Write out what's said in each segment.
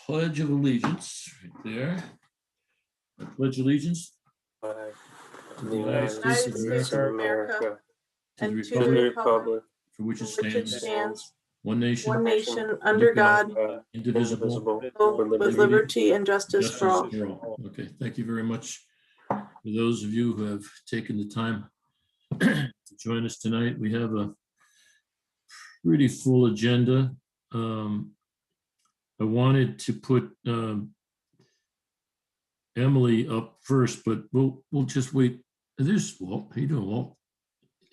Pledge of Allegiance right there. I pledge allegiance Flag to of the United States of America, and to to the republic for which it for which it stands, stands, one nation, one nation, under God, indivisible, with liberty and justice for all. Okay, thank you very much. For those of you who have taken the time to join us tonight, we have a pretty full agenda. I wanted to put Emily up first, but we'll just wait. There's Walt. How you doing, Walt?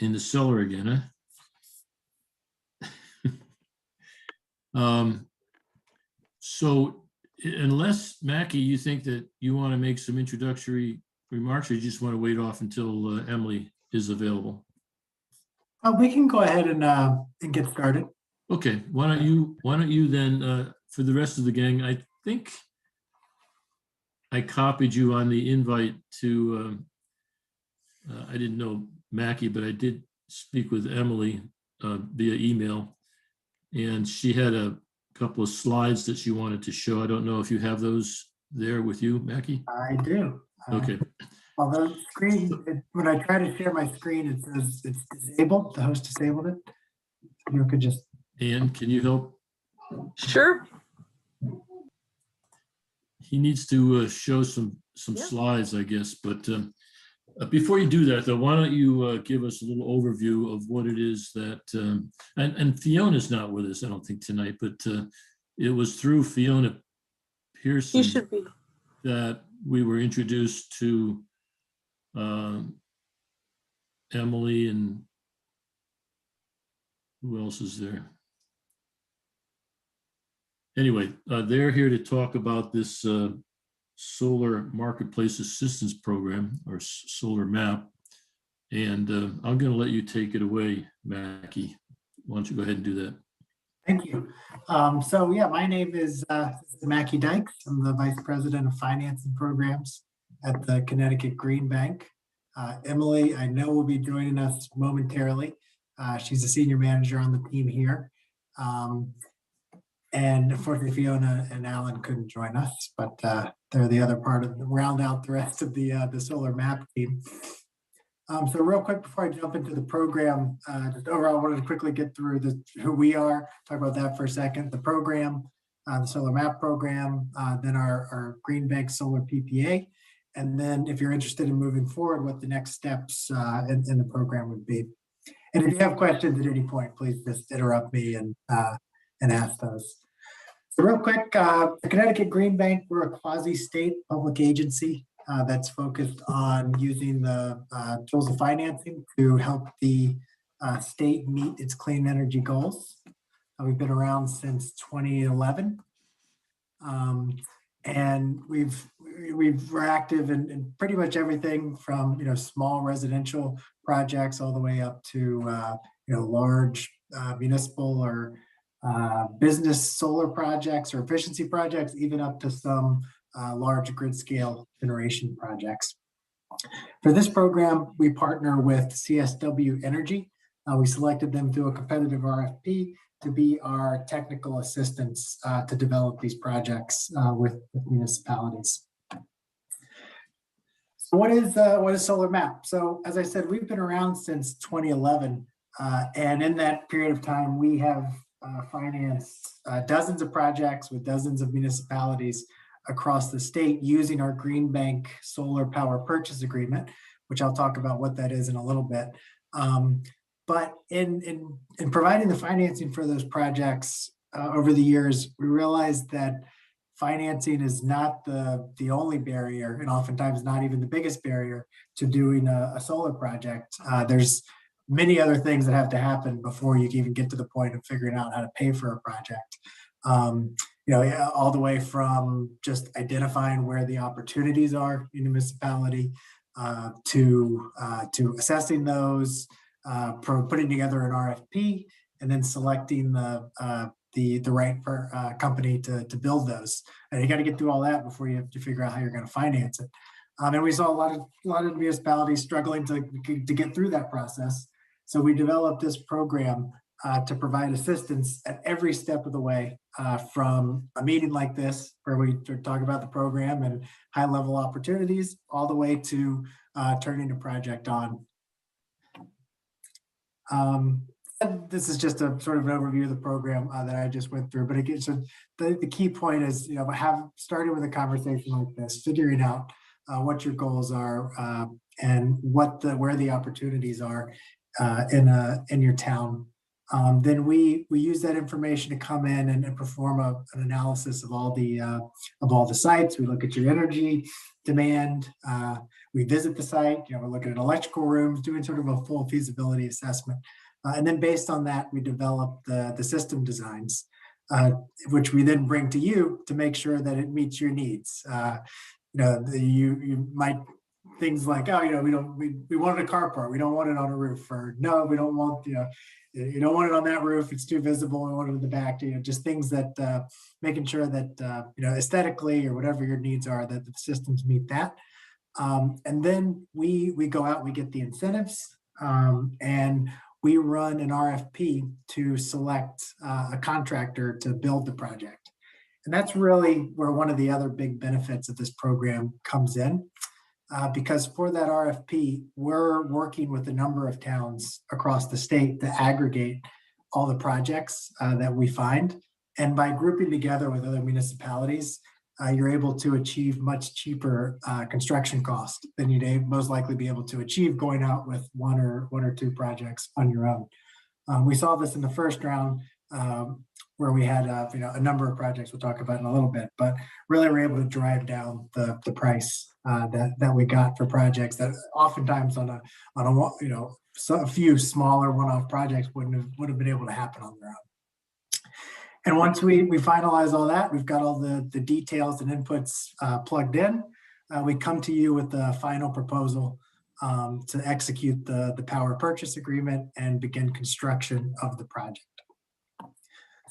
In the cellar again, huh? So unless, Mackie, you think that you want to make some introductory remarks, or you just want to wait off until Emily is available? We can go ahead and get started. Okay, why don't you then, for the rest of the gang, I think I copied you on the invite to, I didn't know Mackie, but I did speak with Emily via email, and she had a couple of slides that she wanted to show. I don't know if you have those there with you, Mackie? I do. Okay. Although screen, when I try to share my screen, it says it's disabled. The host disabled it. You could just. Ann, can you help? Sure. He needs to show some slides, I guess. But before you do that, though, why don't you give us a little overview of what it is that, and Fiona's not with us, I don't think, tonight, but it was through Fiona Pearson You should be. that we were introduced to Emily, and who else is there? Anyway, they're here to talk about this Solar Marketplace Assistance Program, or Solar MAP. And I'm going to let you take it away, Mackie. Why don't you go ahead and do that? Thank you. So yeah, my name is Mackie Dykes. I'm the Vice President of Finance and Programs at the Connecticut Green Bank. Emily, I know, will be joining us momentarily. She's a senior manager on the team here. And unfortunately, Fiona and Alan couldn't join us, but they're the other part of the round out the rest of the Solar MAP team. So real quick before I jump into the program, just overall, I wanted to quickly get through who we are, talk about that for a second. The program, the Solar MAP program, then our Green Bank Solar PPA, and then if you're interested in moving forward, what the next steps in the program would be. And if you have questions at any point, please just interrupt me and ask those. So real quick, the Connecticut Green Bank, we're a quasi-state public agency that's focused on using the tools of financing to help the state meet its clean energy goals. We've been around since 2011, and we're active in pretty much everything from small residential projects all the way up to large municipal or business solar projects or efficiency projects, even up to some large grid scale generation projects. For this program, we partner with CSW Energy. We selected them through a competitive RFP to be our technical assistants to develop these projects with municipalities. So what is Solar MAP? So as I said, we've been around since 2011, and in that period of time, we have financed dozens of projects with dozens of municipalities across the state using our Green Bank Solar Power Purchase Agreement, which I'll talk about what that is in a little bit. But in providing the financing for those projects over the years, we realized that financing is not the only barrier, and oftentimes not even the biggest barrier to doing a solar project. There's many other things that have to happen before you can even get to the point of figuring out how to pay for a project. All the way from just identifying where the opportunities are in a municipality to assessing those, putting together an RFP, and then selecting the right company to build those. And you got to get through all that before you have to figure out how you're going to finance it. And we saw a lot of municipalities struggling to get through that process. So we developed this program to provide assistance at every step of the way, from a meeting like this, where we talk about the program and high-level opportunities, all the way to turning a project on. And this is just a sort of an overview of the program that I just went through. But again, so the key point is, starting with a conversation like this, figuring out what your goals are and where the opportunities are in your town. Then we use that information to come in and perform an analysis of all the sites. We look at your energy demand. We visit the site. We're looking at electrical rooms, doing sort of a full feasibility assessment. And then based on that, we develop the system designs, which we then bring to you to make sure that it meets your needs. You might things like, we wanted a carport, we don't want it on a roof, or no, we don't want, you don't want it on that roof, it's too visible, we want it in the back, just things that making sure that aesthetically or whatever your needs are, that the systems meet that. And then we go out, we get the incentives, and we run an RFP to select a contractor to build the project. And that's really where one of the other big benefits of this program comes in, because for that RFP, we're working with a number of towns across the state to aggregate all the projects that we find. And by grouping together with other municipalities, you're able to achieve much cheaper construction cost than you'd most likely be able to achieve going out with one or two projects on your own. We saw this in the first round, where we had a number of projects we'll talk about in a little bit, but really we're able to drive down the price that we got for projects that oftentimes on a few smaller one-off projects wouldn't have been able to happen on their own. And once we finalize all that, we've got all the details and inputs plugged in, we come to you with the final proposal to execute the power purchase agreement and begin construction of the project.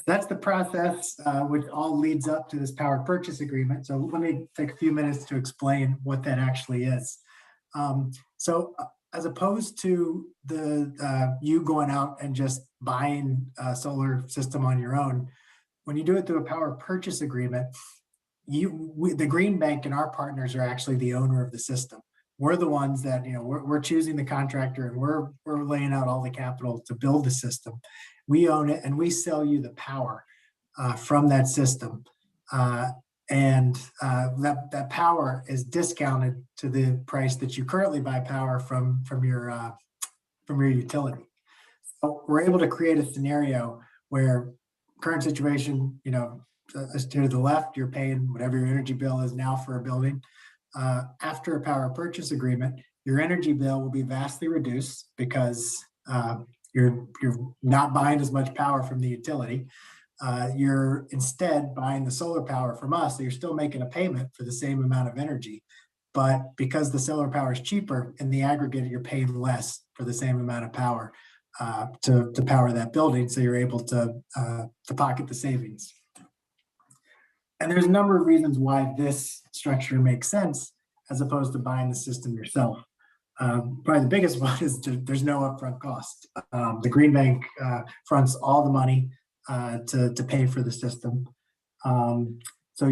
That's the process, which all leads up to this power purchase agreement. So let me take a few minutes to explain what that actually is. So as opposed to you going out and just buying a solar system on your own, when you do it through a power purchase agreement, the Green Bank and our partners are actually the owner of the system. We're the ones that, we're choosing the contractor, and we're laying out all the capital to build the system. We own it, and we sell you the power from that system. And that power is discounted to the price that you currently buy power from your utility. So we're able to create a scenario where current situation, as to the left, you're paying whatever your energy bill is now for a building. After a power purchase agreement, your energy bill will be vastly reduced because you're not buying as much power from the utility. You're instead buying the solar power from us, so you're still making a payment for the same amount of energy. But because the solar power is cheaper, in the aggregate, you're paying less for the same amount of power to power that building, so you're able to pocket the savings. And there's a number of reasons why this structure makes sense as opposed to buying the system yourself. Probably the biggest one is there's no upfront cost. The Green Bank fronts all the money to pay for the system. So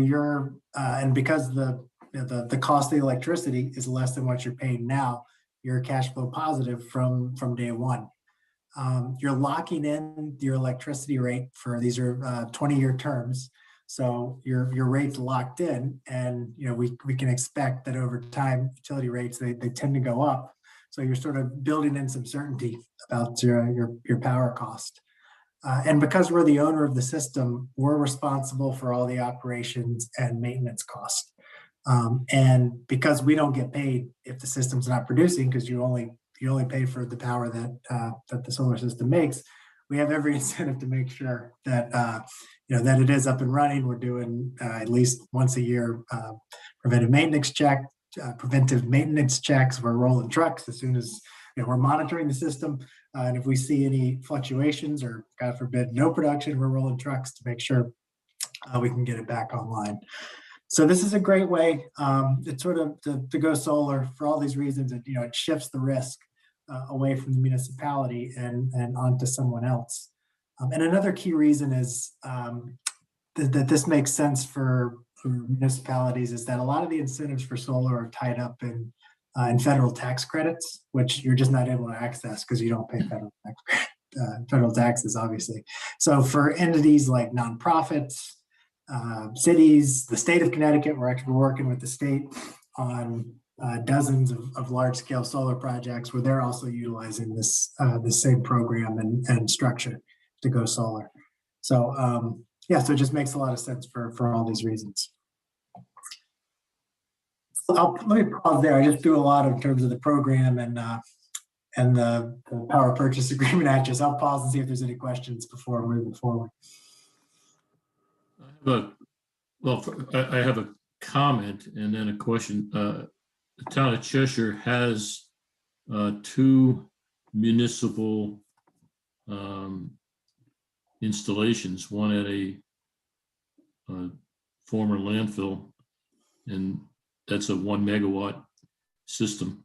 and because the cost of the electricity is less than what you're paying now, you're cash flow positive from day one. You're locking in your electricity rate for these are 20-year terms. So your rate's locked in, and we can expect that over time, utility rates they tend to go up. So you're sort of building in some certainty about your power cost. And because we're the owner of the system, we're responsible for all the operations and maintenance costs. And because we don't get paid if the system's not producing, because you only pay for the power that the solar system makes, we have every incentive to make sure that that it is up and running. We're doing at least once a year preventive maintenance checks. We're rolling trucks as soon as we're monitoring the system, and if we see any fluctuations or, God forbid, no production, we're rolling trucks to make sure we can get it back online. So this is a great way. It's sort of to go solar for all these reasons. It shifts the risk away from the municipality and onto someone else. And another key reason is that this makes sense for municipalities is that a lot of the incentives for solar are tied up in federal tax credits, which you're just not able to access because you don't pay federal taxes, obviously. So for entities like nonprofits, cities, the state of Connecticut, we're working with the state on dozens of large-scale solar projects where they're also utilizing this same program and structure to go solar. So yeah, so it just makes a lot of sense for all these reasons. Let me pause there. I just do a lot in terms of the program and the power purchase agreement actions. I'll pause and see if there's any questions before moving forward. I have a comment and then a question. The town of Cheshire has 2 municipal installations, one at a former landfill, and that's a 1 megawatt system.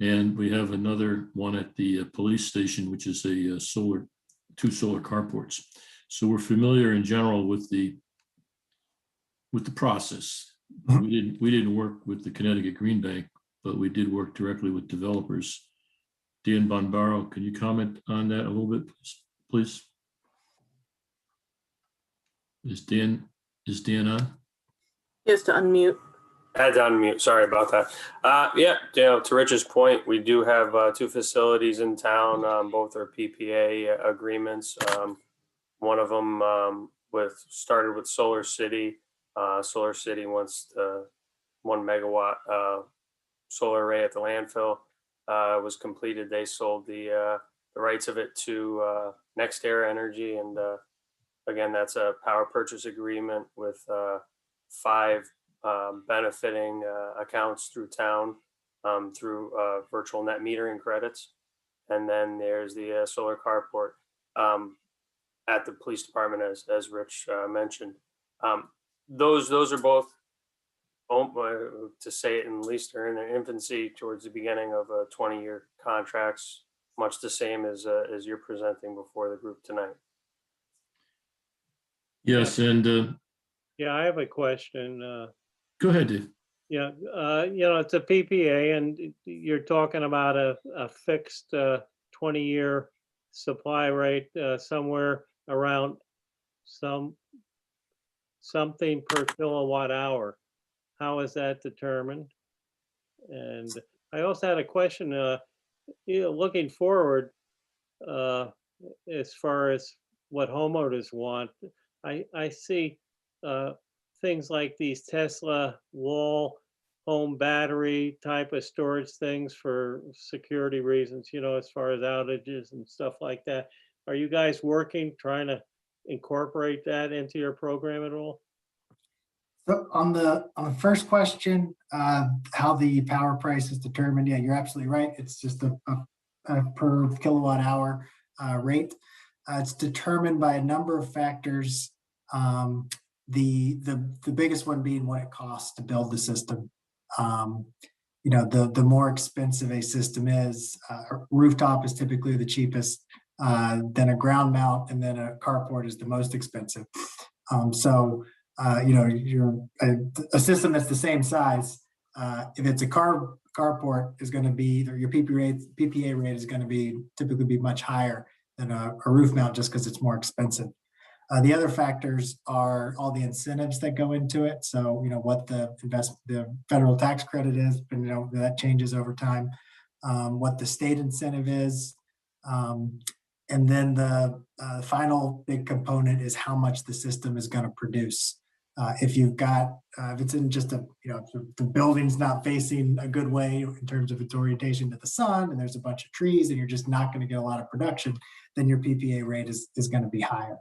And we have another one at the police station, which is a 2 solar carports. So we're familiar in general with the process. We didn't work with the Connecticut Green Bank, but we did work directly with developers. Dan Bonbaro, can you comment on that a little bit, please? Is Dan on? He has to unmute. I had to unmute. Sorry about that. Yeah, to Rich's point, we do have 2 facilities in town. Both are PPA agreements. One of them started with Solar City. Solar City wants the 1 megawatt solar array at the landfill. Was completed. They sold the rights of it to Next Air Energy, and again, that's a power purchase agreement with 5 benefiting accounts through town through virtual net metering credits. And then there's the solar carport at the police department, as Rich mentioned. Those are both, to say it in least, are in their infancy towards the beginning of 20-year contracts, much the same as you're presenting before the group tonight. Yes, and yeah, I have a question. go ahead, Dave. Yeah, it's a PPA, and you're talking about a fixed 20-year supply rate somewhere around something per kilowatt hour. How is that determined? And I also had a question. Looking forward, as far as what homeowners want, I see things like these Tesla wall home battery type of storage things for security reasons, as far as outages and stuff like that. Are you guys trying to incorporate that into your program at all? So on the first question, how the power price is determined, yeah, you're absolutely right. It's just a per kilowatt hour rate. It's determined by a number of factors. The biggest one being what it costs to build the system. The more expensive a system is, a rooftop is typically the cheapest, then a ground mount, and then a carport is the most expensive. A system that's the same size, if it's a carport, is going to be, or your PPA rate is going to typically be much higher than a roof mount, just because it's more expensive. The other factors are all the incentives that go into it. So, what the federal tax credit is, and that changes over time. What the state incentive is, and then the final big component is how much the system is going to produce. If it's in just if the building's not facing a good way in terms of its orientation to the sun, and there's a bunch of trees, and you're just not going to get a lot of production, then your PPA rate is going to be higher.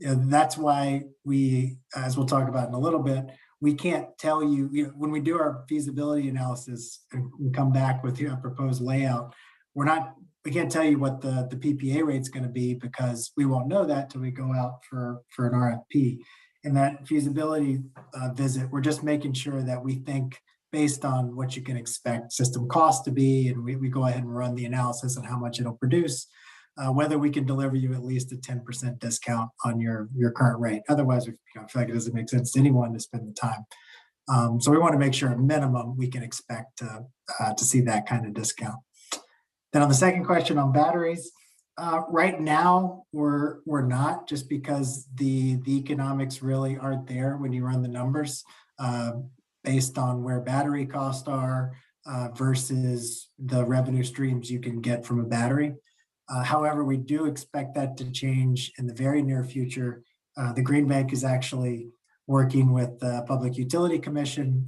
That's why we, as we'll talk about in a little bit, we can't tell you, when we do our feasibility analysis and come back with a proposed layout, we can't tell you what the PPA rate is going to be, because we won't know that till we go out for an RFP. In that feasibility visit, we're just making sure that we think based on what you can expect system cost to be, and we go ahead and run the analysis on how much it'll produce. whether we can deliver you at least a 10% discount on your current rate. Otherwise, I feel like it doesn't make sense to anyone to spend the time. So we want to make sure at minimum we can expect to see that kind of discount. Then on the second question on batteries, right now we're not, just because the economics really aren't there when you run the numbers based on where battery costs are versus the revenue streams you can get from a battery. However, we do expect that to change in the very near future. The Green Bank is actually working with the Public Utility Commission.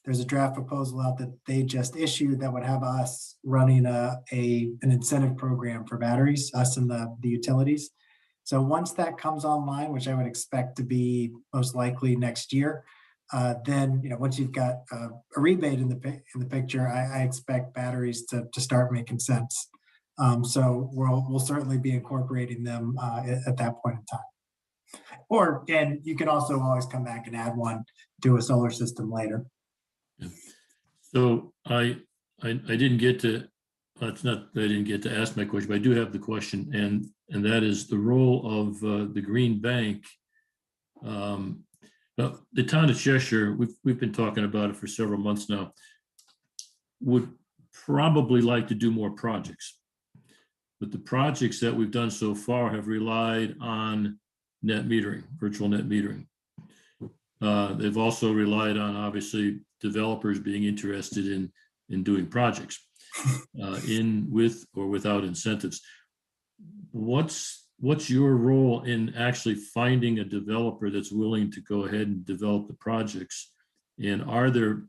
There's a draft proposal out that they just issued that would have us running an incentive program for batteries, us and the utilities. So once that comes online, which I would expect to be most likely next year, then once you've got a rebate in the picture, I expect batteries to start making sense. So we'll certainly be incorporating them at that point in time. And you can also always come back and add one to a solar system later. Yeah. So I didn't get to, it's not that I didn't get to ask my question, but I do have the question, and that is the role of the Green Bank. The town of Cheshire, we've been talking about it for several months now, would probably like to do more projects. But the projects that we've done so far have relied on net metering, virtual net metering. They've also relied on, obviously, developers being interested in doing projects with or without incentives. What's your role in actually finding a developer that's willing to go ahead and develop the projects? And are there,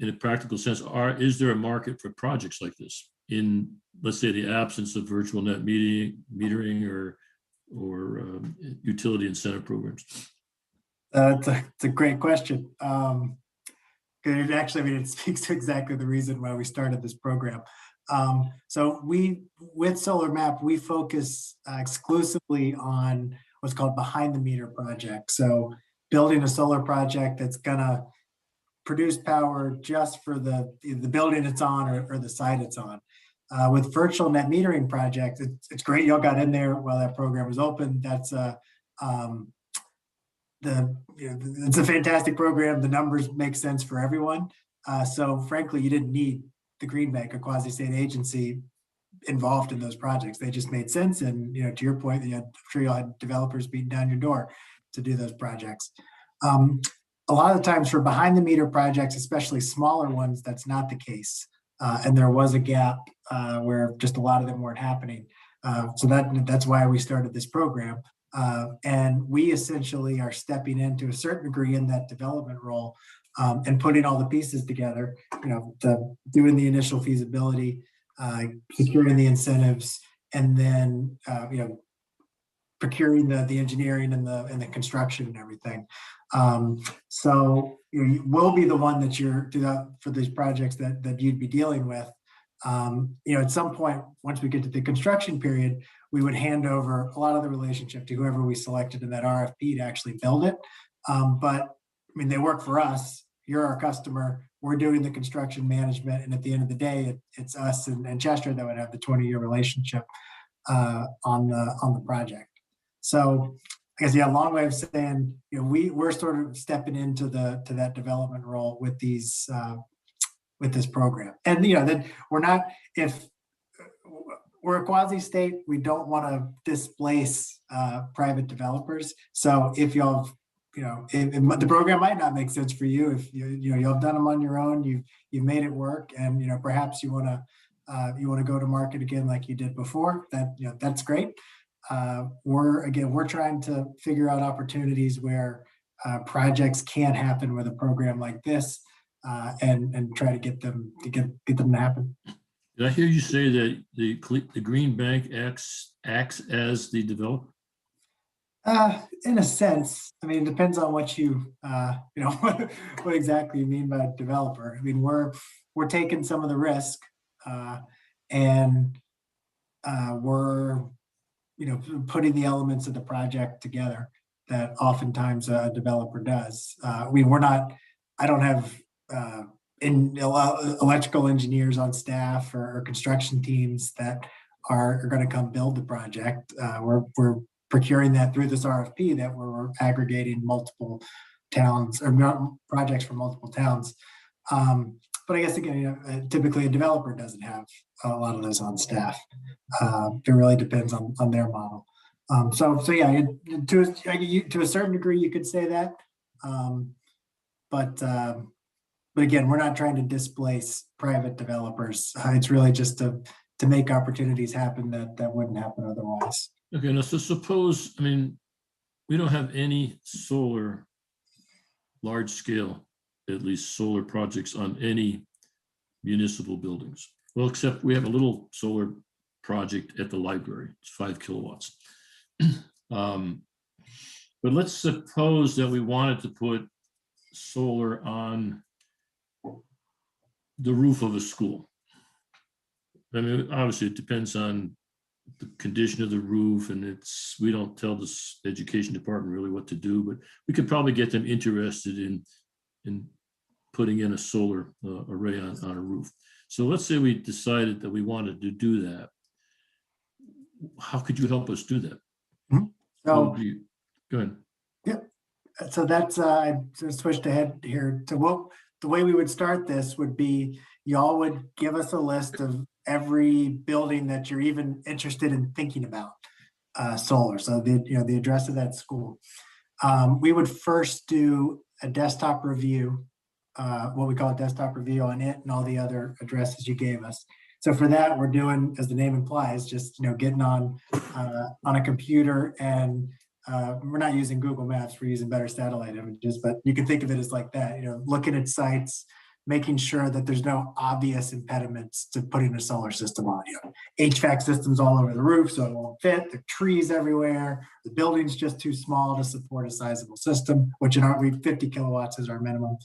in a practical sense, is there a market for projects like this in, let's say, the absence of virtual net metering or utility incentive programs? It's a great question. It actually, it speaks to exactly the reason why we started this program. So with Solar Map, we focus exclusively on what's called behind the meter projects. So building a solar project that's gonna produce power just for the building it's on or the site it's on. With virtual net metering projects, it's great y'all got in there while that program was open. That's it's a fantastic program. The numbers make sense for everyone. So frankly, you didn't need the Green Bank, a quasi-state agency, involved in those projects. They just made sense. And to your point, I'm sure you all had developers beating down your door to do those projects. A lot of the times for behind the meter projects, especially smaller ones, that's not the case. And there was a gap where just a lot of them weren't happening. So that's why we started this program. And we essentially are stepping into a certain degree in that development role and putting all the pieces together, doing the initial feasibility, securing the incentives, and then, procuring the engineering and the construction and everything. So we'll be the one that you're for these projects that you'd be dealing with. At some point, once we get to the construction period, we would hand over a lot of the relationship to whoever we selected in that RFP to actually build it. But they work for us. You're our customer. We're doing the construction management. And at the end of the day, it's us and Chester that would have the 20-year relationship on the project. So I guess, long way of saying, we're sort of stepping into that development role with these with this program. And that we're not, if we're a quasi-state, we don't want to displace private developers. So if y'all, the program might not make sense for you if you've done them on your own, you've made it work, and perhaps you want to go to market again like you did before. That's great. We're trying to figure out opportunities where projects can happen with a program like this, and try to get them to happen. Did I hear you say that the Green Bank acts as the developer? In a sense, it depends on what what exactly you mean by developer. We're taking some of the risk, and we're putting the elements of the project together that oftentimes a developer does. I don't have electrical engineers on staff or construction teams that are going to come build the project. We're procuring that through this RFP that we're aggregating multiple towns or projects from multiple towns. But I guess again, typically a developer doesn't have a lot of those on staff. It really depends on their model. So yeah, to a certain degree, you could say that. But again, we're not trying to displace private developers. It's really just to make opportunities happen that wouldn't happen otherwise. Okay, now so suppose, I mean, we don't have any solar, large scale, at least solar projects on any municipal buildings. Well, except we have a little solar project at the library. It's 5 kilowatts. But let's suppose that we wanted to put solar on the roof of a school. I mean, obviously it depends on the condition of the roof, and we don't tell the education department really what to do, but we could probably get them interested in putting in a solar array on a roof. So let's say we decided that we wanted to do that. How could you help us do that? So go ahead. Yep. So that's I switched ahead here to what the way we would start this would be. Y'all would give us a list of every building that you're even interested in thinking about solar. So the address of that school. We would first do a desktop review, what we call a desktop review on it and all the other addresses you gave us. So for that, we're doing, as the name implies, just getting on a computer, and we're not using Google Maps. We're using better satellite images, but you can think of it as like that. Looking at sites, making sure that there's no obvious impediments to putting a solar system on. HVAC systems all over the roof, so it won't fit. There are trees everywhere. The building's just too small to support a sizable system, which in our 50 kilowatts is our minimum.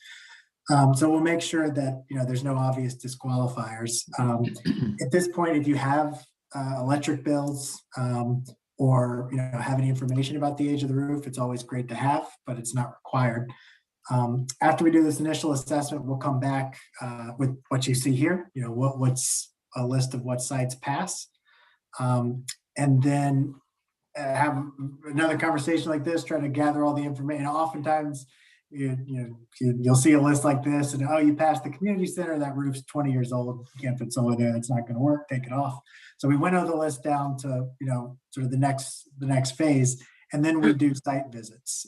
So we'll make sure that there's no obvious disqualifiers. At this point, if you have electric bills or have any information about the age of the roof, it's always great to have, but it's not required. After we do this initial assessment, we'll come back with what you see here. What's a list of what sites pass, and then have another conversation like this, try to gather all the information. Oftentimes, you'll see a list like this, and you passed the community center. That roof's 20 years old. You can't put solar there. That's not going to work. Take it off. So we winnow the list down to sort of the next phase, and then we do site visits.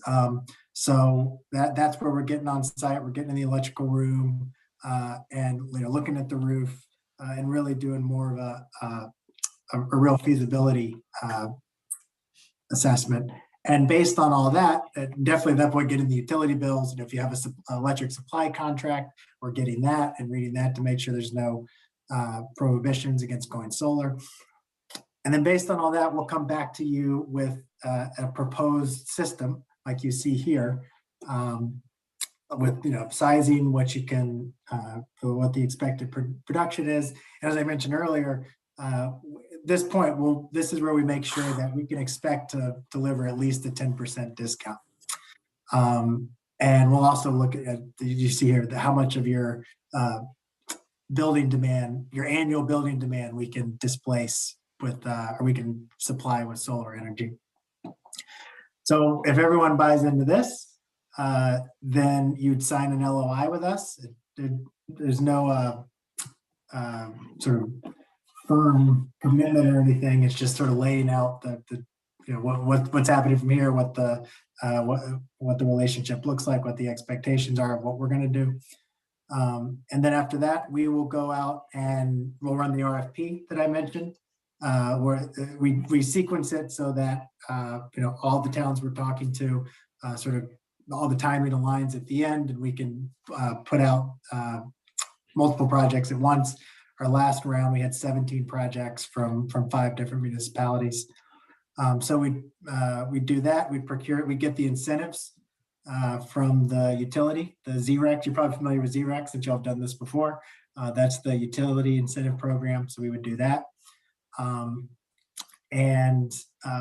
So that's where we're getting on site. We're getting in the electrical room and looking at the roof and really doing more of a real feasibility assessment. And based on all that, definitely at that point, getting the utility bills. If you have an electric supply contract, we're getting that and reading that to make sure there's no prohibitions against going solar. And then based on all that, we'll come back to you with a proposed system like you see here, with sizing, what you can, what the expected production is. And as I mentioned earlier, this point, this is where we make sure that we can expect to deliver at least a 10% discount. And we'll also look at, you see here, how much of your building demand, your annual building demand, we can displace with, or we can supply with solar energy. So if everyone buys into this, then you'd sign an LOI with us. There's no sort of firm commitment or anything. It's just sort of laying out what's happening from here, what the relationship looks like, what the expectations are of what we're going to do. And then after that, we will go out and we'll run the RFP that I mentioned. Where we sequence it so that all the towns we're talking to, sort of all the timing aligns at the end, and we can put out multiple projects at once. Our last round, we had 17 projects from 5 different municipalities. So we do that. We procure it. We get the incentives from the utility, the ZREC. You're probably familiar with ZREC since y'all have done this before. That's the utility incentive program. So we would do that. And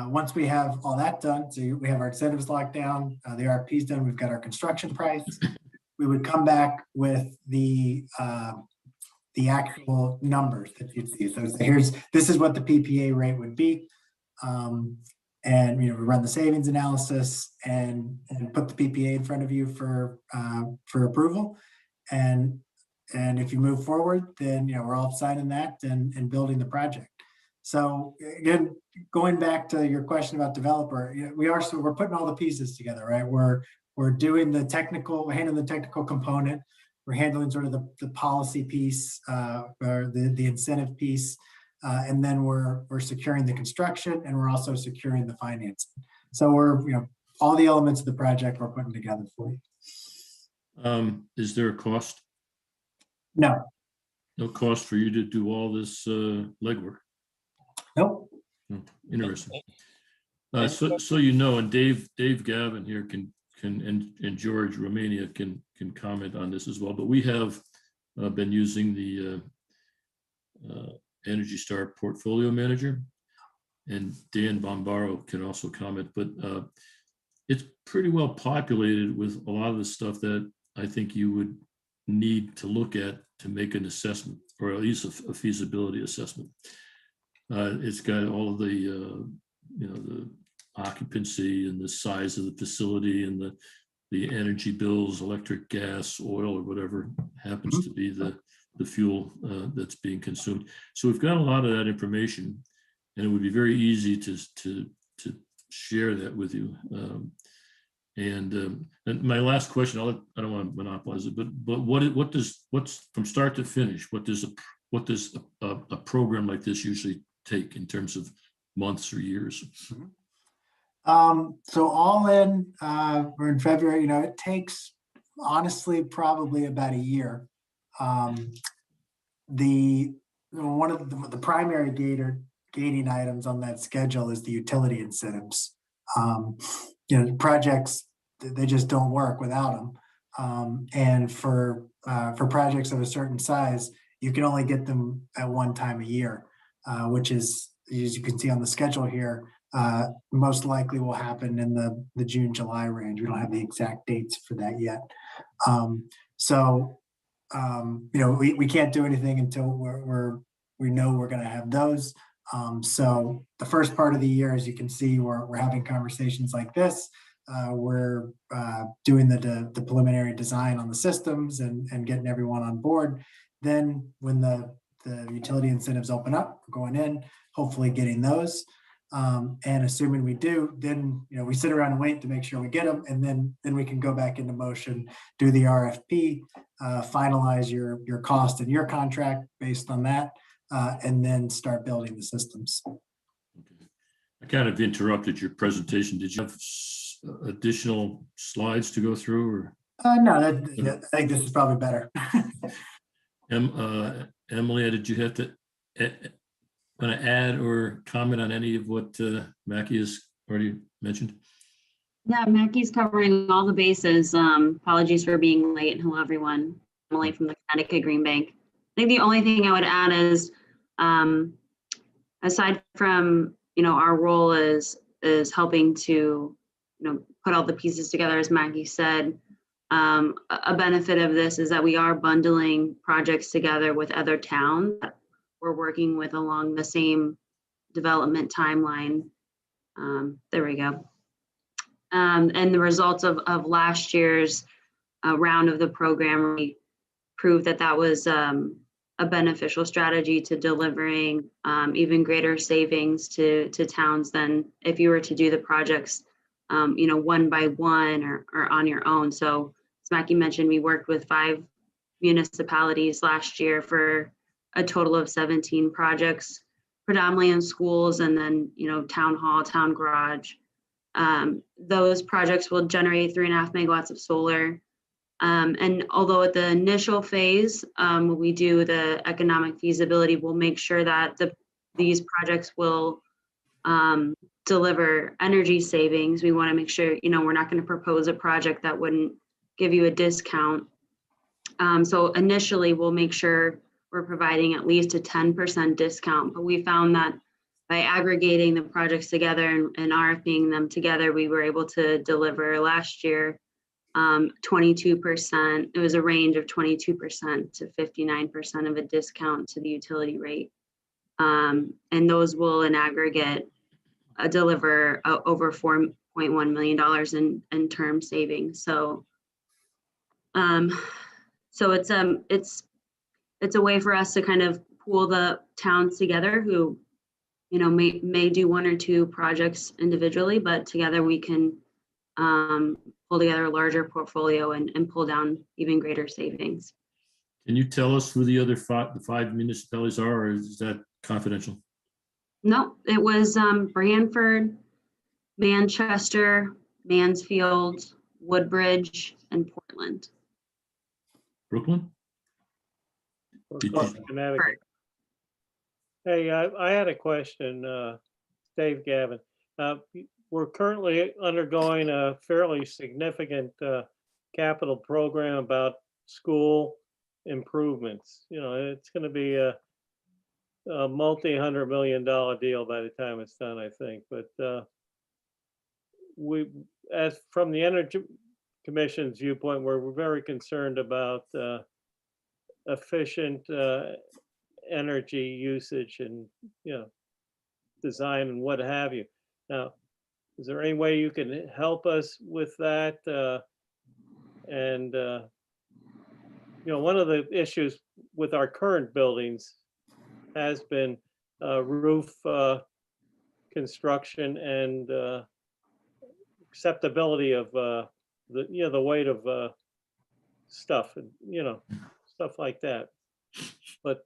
once we have all that done, so we have our incentives locked down, the RFP's done, we've got our construction price, we would come back with the actual numbers that you'd see. So this is what the PPA rate would be. And we run the savings analysis and put the PPA in front of you for approval. And if you move forward, then we're all signing that and building the project. So again, going back to your question about developer, we're putting all the pieces together, right? We're doing the technical, we're handling the technical component, we're handling sort of the policy piece, or the incentive piece, and then we're securing the construction, and we're also securing the financing. So we're all the elements of the project we're putting together for you. Is there a cost? No. No cost for you to do all this legwork? Nope. Interesting. So and Dave Gavin here can and George Romania can comment on this as well. But we have been using the Energy Star Portfolio Manager, and Dan Bombaro can also comment. But it's pretty well populated with a lot of the stuff that I think you would need to look at to make an assessment, or at least a feasibility assessment. It's got all of the the occupancy and the size of the facility and the energy bills, electric, gas, oil, or whatever happens to be the fuel that's being consumed. So we've got a lot of that information, and it would be very easy to share that with you. And my last question, I don't want to monopolize it, but what's from start to finish? What does a program like this usually take in terms of months or years? So all in, we're in February. It takes honestly probably about a year. One of the primary gating items on that schedule is the utility incentives. Projects, they just don't work without them. And for projects of a certain size, you can only get them at one time a year, which is, as you can see on the schedule here, most likely will happen in the June, July range. We don't have the exact dates for that yet. We can't do anything until we know we're going to have those. So the first part of the year, as you can see, we're having conversations like this. We're doing the preliminary design on the systems and getting everyone on board. Then when the utility incentives open up, we're going in, hopefully getting those. And assuming we do, then we sit around and wait to make sure we get them, and then we can go back into motion, do the RFP, finalize your cost and your contract based on that, and then start building the systems. Okay. I kind of interrupted your presentation. Did you have additional slides to go through, or? No, I think this is probably better. Emily, did you have to add or comment on any of what Mackie has already mentioned? Yeah, Mackie's covering all the bases. Apologies for being late. Hello, everyone. Emily from the Connecticut Green Bank. I think the only thing I would add is, aside from our role is helping to put all the pieces together, as Mackie said, a benefit of this is that we are bundling projects together with other towns that we're working with along the same development timeline. There we go. And the results of last year's round of the program really proved that was a beneficial strategy to delivering even greater savings to towns than if you were to do the projects one by one or on your own. So as Mackie mentioned, we worked with 5 municipalities last year for a total of 17 projects, predominantly in schools, and then town hall, town garage. Those projects will generate 3.5 megawatts of solar. And although at the initial phase, we do the economic feasibility, we'll make sure that these projects will deliver energy savings. We want to make sure, we're not going to propose a project that wouldn't give you a discount. So initially, we'll make sure we're providing at least a 10% discount, but we found that by aggregating the projects together and RFPing them together, we were able to deliver last year 22%. It was a range of 22% to 59% of a discount to the utility rate. And those will in aggregate deliver over $4.1 million in term savings. So it's a way for us to kind of pool the towns together who, you know, may do one or two projects individually, but together we can pull together a larger portfolio and pull down even greater savings. Can you tell us who the other five municipalities are, or is that confidential? No, it was Branford, Manchester, Mansfield, Woodbridge, and Portland. Brooklyn? Did you- Connecticut. Hey, I had a question, Dave Gavin. We're currently undergoing a fairly significant capital program about school improvements. You know, it's going to be a multi-$100 million deal by the time it's done, I think. But as from the Energy Commission's viewpoint, we're very concerned about efficient energy usage and, you know, design and what have you. Now, is there any way you can help us with that? You know, one of the issues with our current buildings has been roof construction and acceptability of the weight of stuff and, you know, stuff like that. But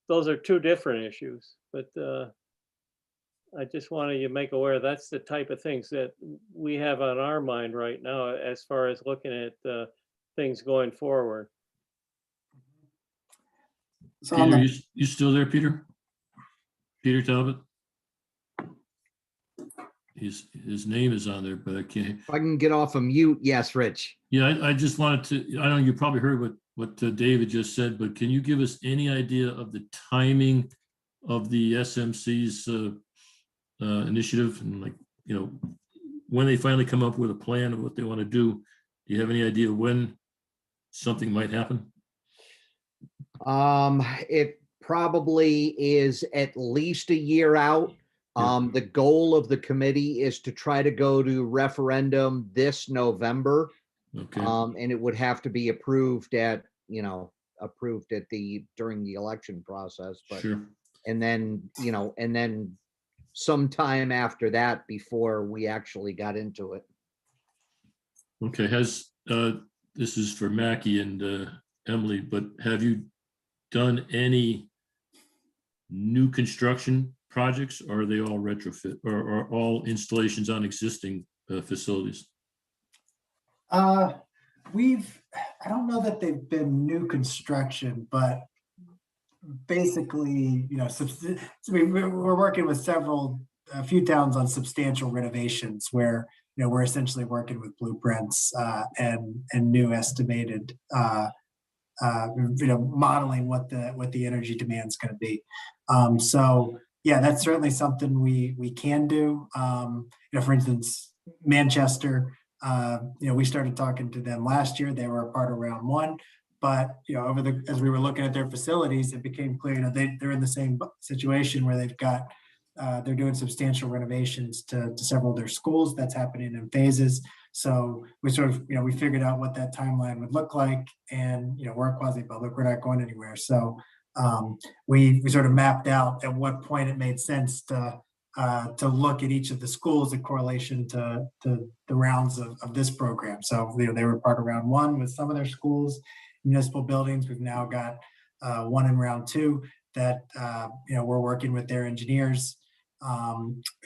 those are two different issues. But I just wanted you to make aware that's the type of things that we have on our mind right now as far as looking at things going forward. So on Peter, the- you still there, Peter? Peter Talbot? His name is on there, but I can't. If I can get off of mute, yes, Rich. Yeah, I just wanted to, I know you probably heard what David just said, but can you give us any idea of the timing of the SMC's initiative, and, like, you know, when they finally come up with a plan of what they want to do? Do you have any idea when something might happen? It probably is at least a year out. The goal of the committee is to try to go to referendum this November. Okay, And it would have to be approved at, during the election process, but, sure. and then sometime after that before we actually got into it. Okay, this is for Mackie and Emily, but have you done any new construction projects, or are they all retrofit, or are all installations on existing facilities? I don't know that they've been new construction, but basically, you know, we're working with a few towns on substantial renovations where, you know, we're essentially working with blueprints and new estimated, you know, modeling what the energy demand is going to be. So yeah, that's certainly something we can do. You know, for instance, Manchester, you know, we started talking to them last year. They were a part of round one, but, you know, as we were looking at their facilities, it became clear, you know, they're in the same situation where they've got, they're doing substantial renovations to several of their schools. That's happening in phases. So we sort of, you know, we figured out what that timeline would look like, and, you know, we're a quasi-public, we're not going anywhere. So we sort of mapped out at what point it made sense to look at each of the schools in correlation to the rounds of this program. So, you know, they were part of round one with some of their schools, municipal buildings. We've now got one in round two that, you know, we're working with their engineers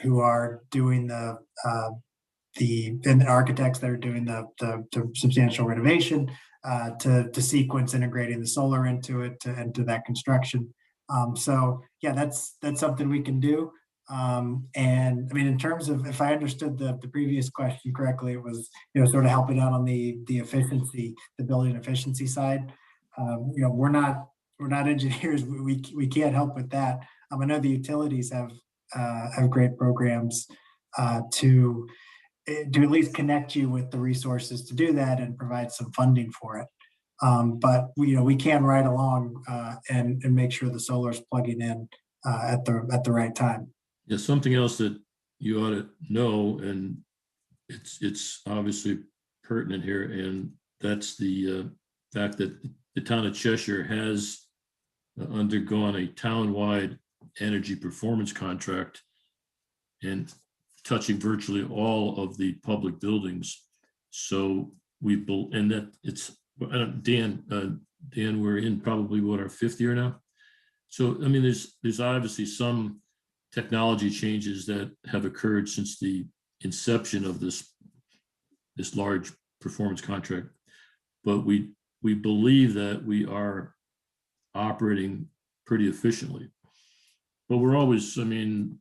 who are doing and the architects that are doing the substantial renovation to sequence integrating the solar into it into that construction. So yeah, that's something we can do. And I mean, in terms of, if I understood the previous question correctly, it was, you know, sort of helping out on the efficiency, the building efficiency side. You know, we're not engineers. We can't help with that. I know the utilities have great programs to to at least connect you with the resources to do that and provide some funding for it. But we can ride along and make sure the solar is plugging in at the right time. Yeah, something else that you ought to know, and it's obviously pertinent here, and that's the fact that the town of Cheshire has undergone a town-wide energy performance contract and touching virtually all of the public buildings. So and that it's, Dan, we're in probably what, our 5th year now? So, I mean, there's obviously some technology changes that have occurred since the inception of this large performance contract. But we believe that we are operating pretty efficiently. But we're always, I mean,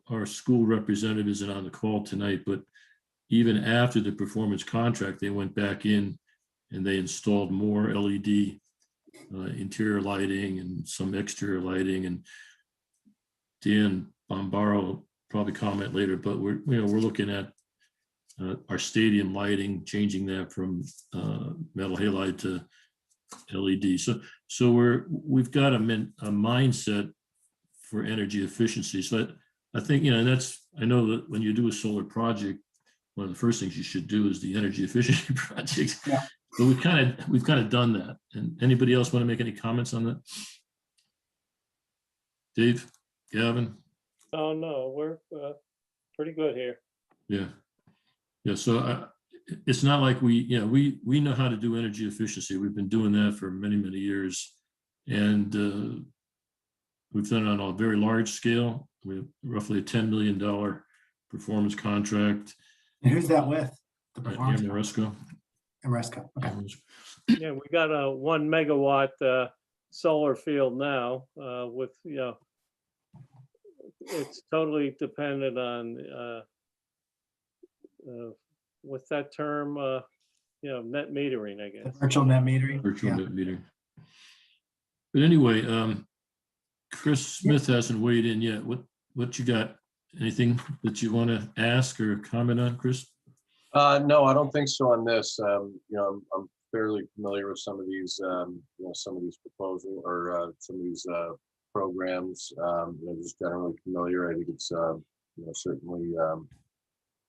our school representative isn't on the call tonight, but even after the performance contract, they went back in and they installed more LED interior lighting and some exterior lighting. And Dan Bombaro will probably comment later, but we're looking at our stadium lighting, changing that from metal halide to LED. So we've got a mindset for energy efficiency. So I think, I know that when you do a solar project, one of the first things you should do is the energy efficiency project. Yeah. But we've kind of done that. And anybody else want to make any comments on that? Dave, Gavin? Oh, no, we're pretty good here. Yeah. Yeah. So it's not like we know how to do energy efficiency. We've been doing that for many, many years. And we've done it on a very large scale. We have roughly a $10 million performance contract. And who's that with? The performance? Ameresco. Ameresco. Okay. Yeah, we got a 1 megawatt solar field now with, it's totally dependent on what's that term, net metering, I guess. Virtual net metering. Virtual Yeah. net metering. But anyway, Chris Smith hasn't weighed in yet. What you got? Anything that you want to ask or comment on, Chris? No, I don't think so on this. I'm fairly familiar with some of these, some of these proposals or some of these programs. Just generally familiar. I think it's,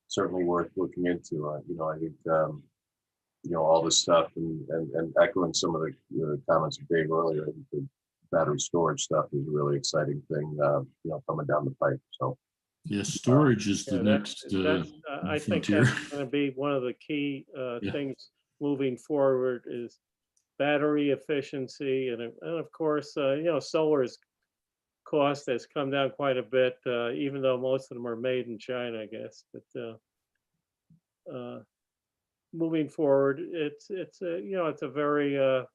certainly worth looking into. I think, all this stuff and echoing some of the comments of Dave earlier. I think the battery storage stuff is a really exciting thing, coming down the pipe. So. Yes, storage is the next I think frontier. that's going to be one of the key things moving forward is battery efficiency. And of course, solar's cost has come down quite a bit, even though most of them are made in China, I guess. But moving forward, it's a very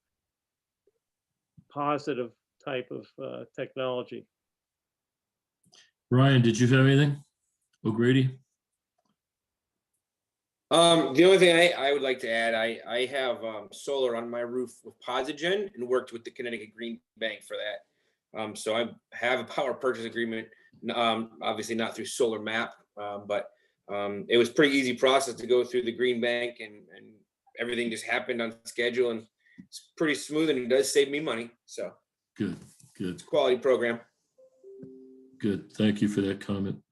positive type of technology. Ryan, did you have anything? O'Grady? The only thing I would like to add, I have solar on my roof with Posigen and worked with the Connecticut Green Bank for that. So I have a power purchase agreement, obviously not through Solar Map, but it was pretty easy process to go through the Green Bank and everything just happened on schedule and it's pretty smooth and it does save me money. So Good. it's a quality program. Good. Thank you for that comment.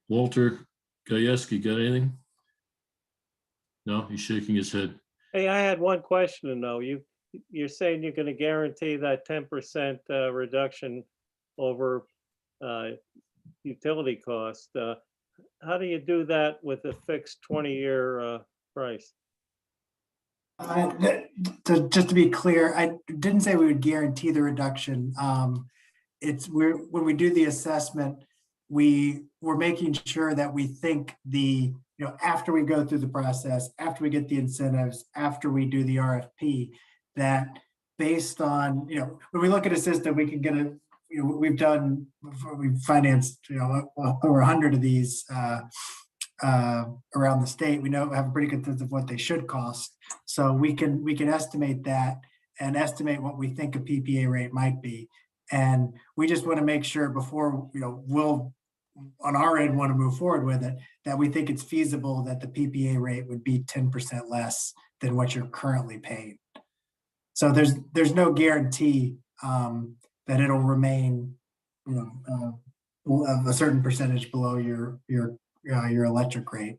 Walter Gajewski, got anything? No, he's shaking his head. Hey, I had one question though. You're saying you're going to guarantee that 10% reduction over utility cost. How do you do that with a fixed 20-year price? Just to be clear, I didn't say we would guarantee the reduction. When we do the assessment, we're making sure that we think after we go through the process, after we get the incentives, after we do the RFP, that based on, when we look at a system, we can get we've financed, over 100 of these around the state. We have a pretty good sense of what they should cost. So we can estimate that and estimate what we think a PPA rate might be. And we just want to make sure before, we'll on our end want to move forward with it, that we think it's feasible that the PPA rate would be 10% less than what you're currently paying. So there's no guarantee that it'll remain, a certain percentage below your electric rate.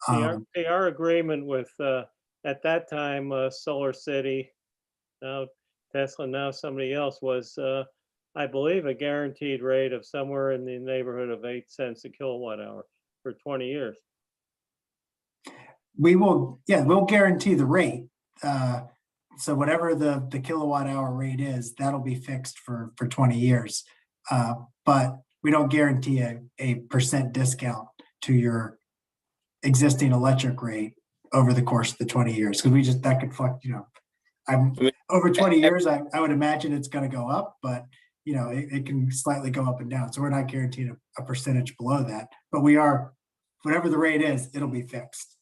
Our agreement with, at that time, Solar City, now Tesla, now somebody else, was, I believe, a guaranteed rate of somewhere in the neighborhood of 8 cents a kilowatt hour for 20 years. We'll guarantee the rate. So whatever the kilowatt hour rate is, that'll be fixed for 20 years. But we don't guarantee a percent discount to your existing electric rate over the course of the 20 years. Because that could fluctuate, over 20 years, I would imagine it's going to go up, but it can slightly go up and down. So we're not guaranteeing a percentage below that, but we are, whatever the rate is, it'll be fixed.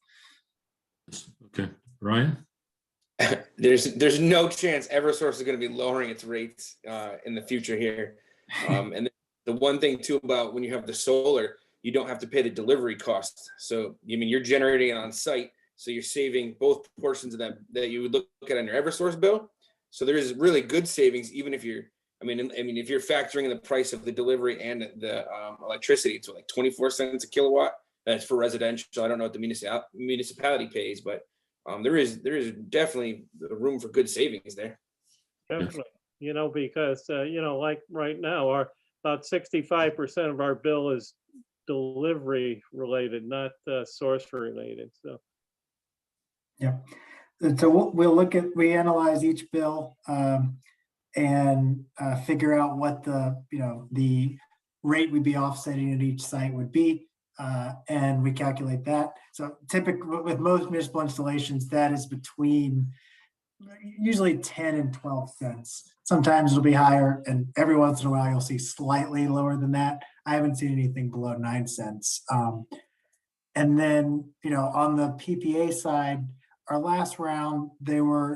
Okay, Ryan? There's no chance Eversource is going to be lowering its rates in the future here. And the one thing too about when you have the solar, you don't have to pay the delivery costs. So you're generating it on site, so you're saving both portions of that you would look at on your Eversource bill. So there is really good savings, even if you're, if you're factoring in the price of the delivery and the electricity, it's like 24 cents a kilowatt. That's for residential. I don't know what the municipality pays, but there is definitely room for good savings there. Definitely, because, like right now, about 65% of our bill is delivery related, not source related. So. Yeah. So we analyze each bill and figure out what the rate we'd be offsetting at each site would be. And we calculate that. So typically with most municipal installations, that is between usually 10 and 12 cents. Sometimes it'll be higher, and every once in a while you'll see slightly lower than that. I haven't seen anything below 9 cents. And then, on the PPA side, our last round, it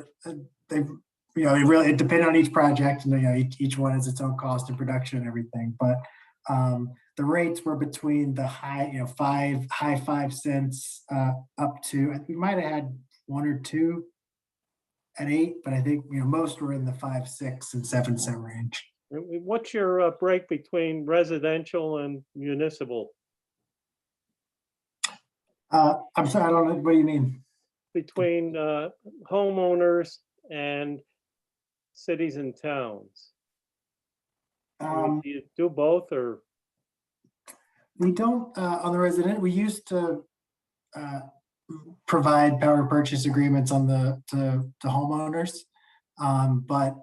depended on each project, and each one has its own cost of production and everything. But the rates were between the high 5 cents up to, we might have had one or two at 8, but I think most were in the 5, 6, and 7 cent range. What's your break between residential and municipal? I'm sorry, I don't know. What do you mean? Between homeowners and cities and towns? Do you do both, or? We don't, on the resident, we used to provide power purchase agreements on to homeowners, but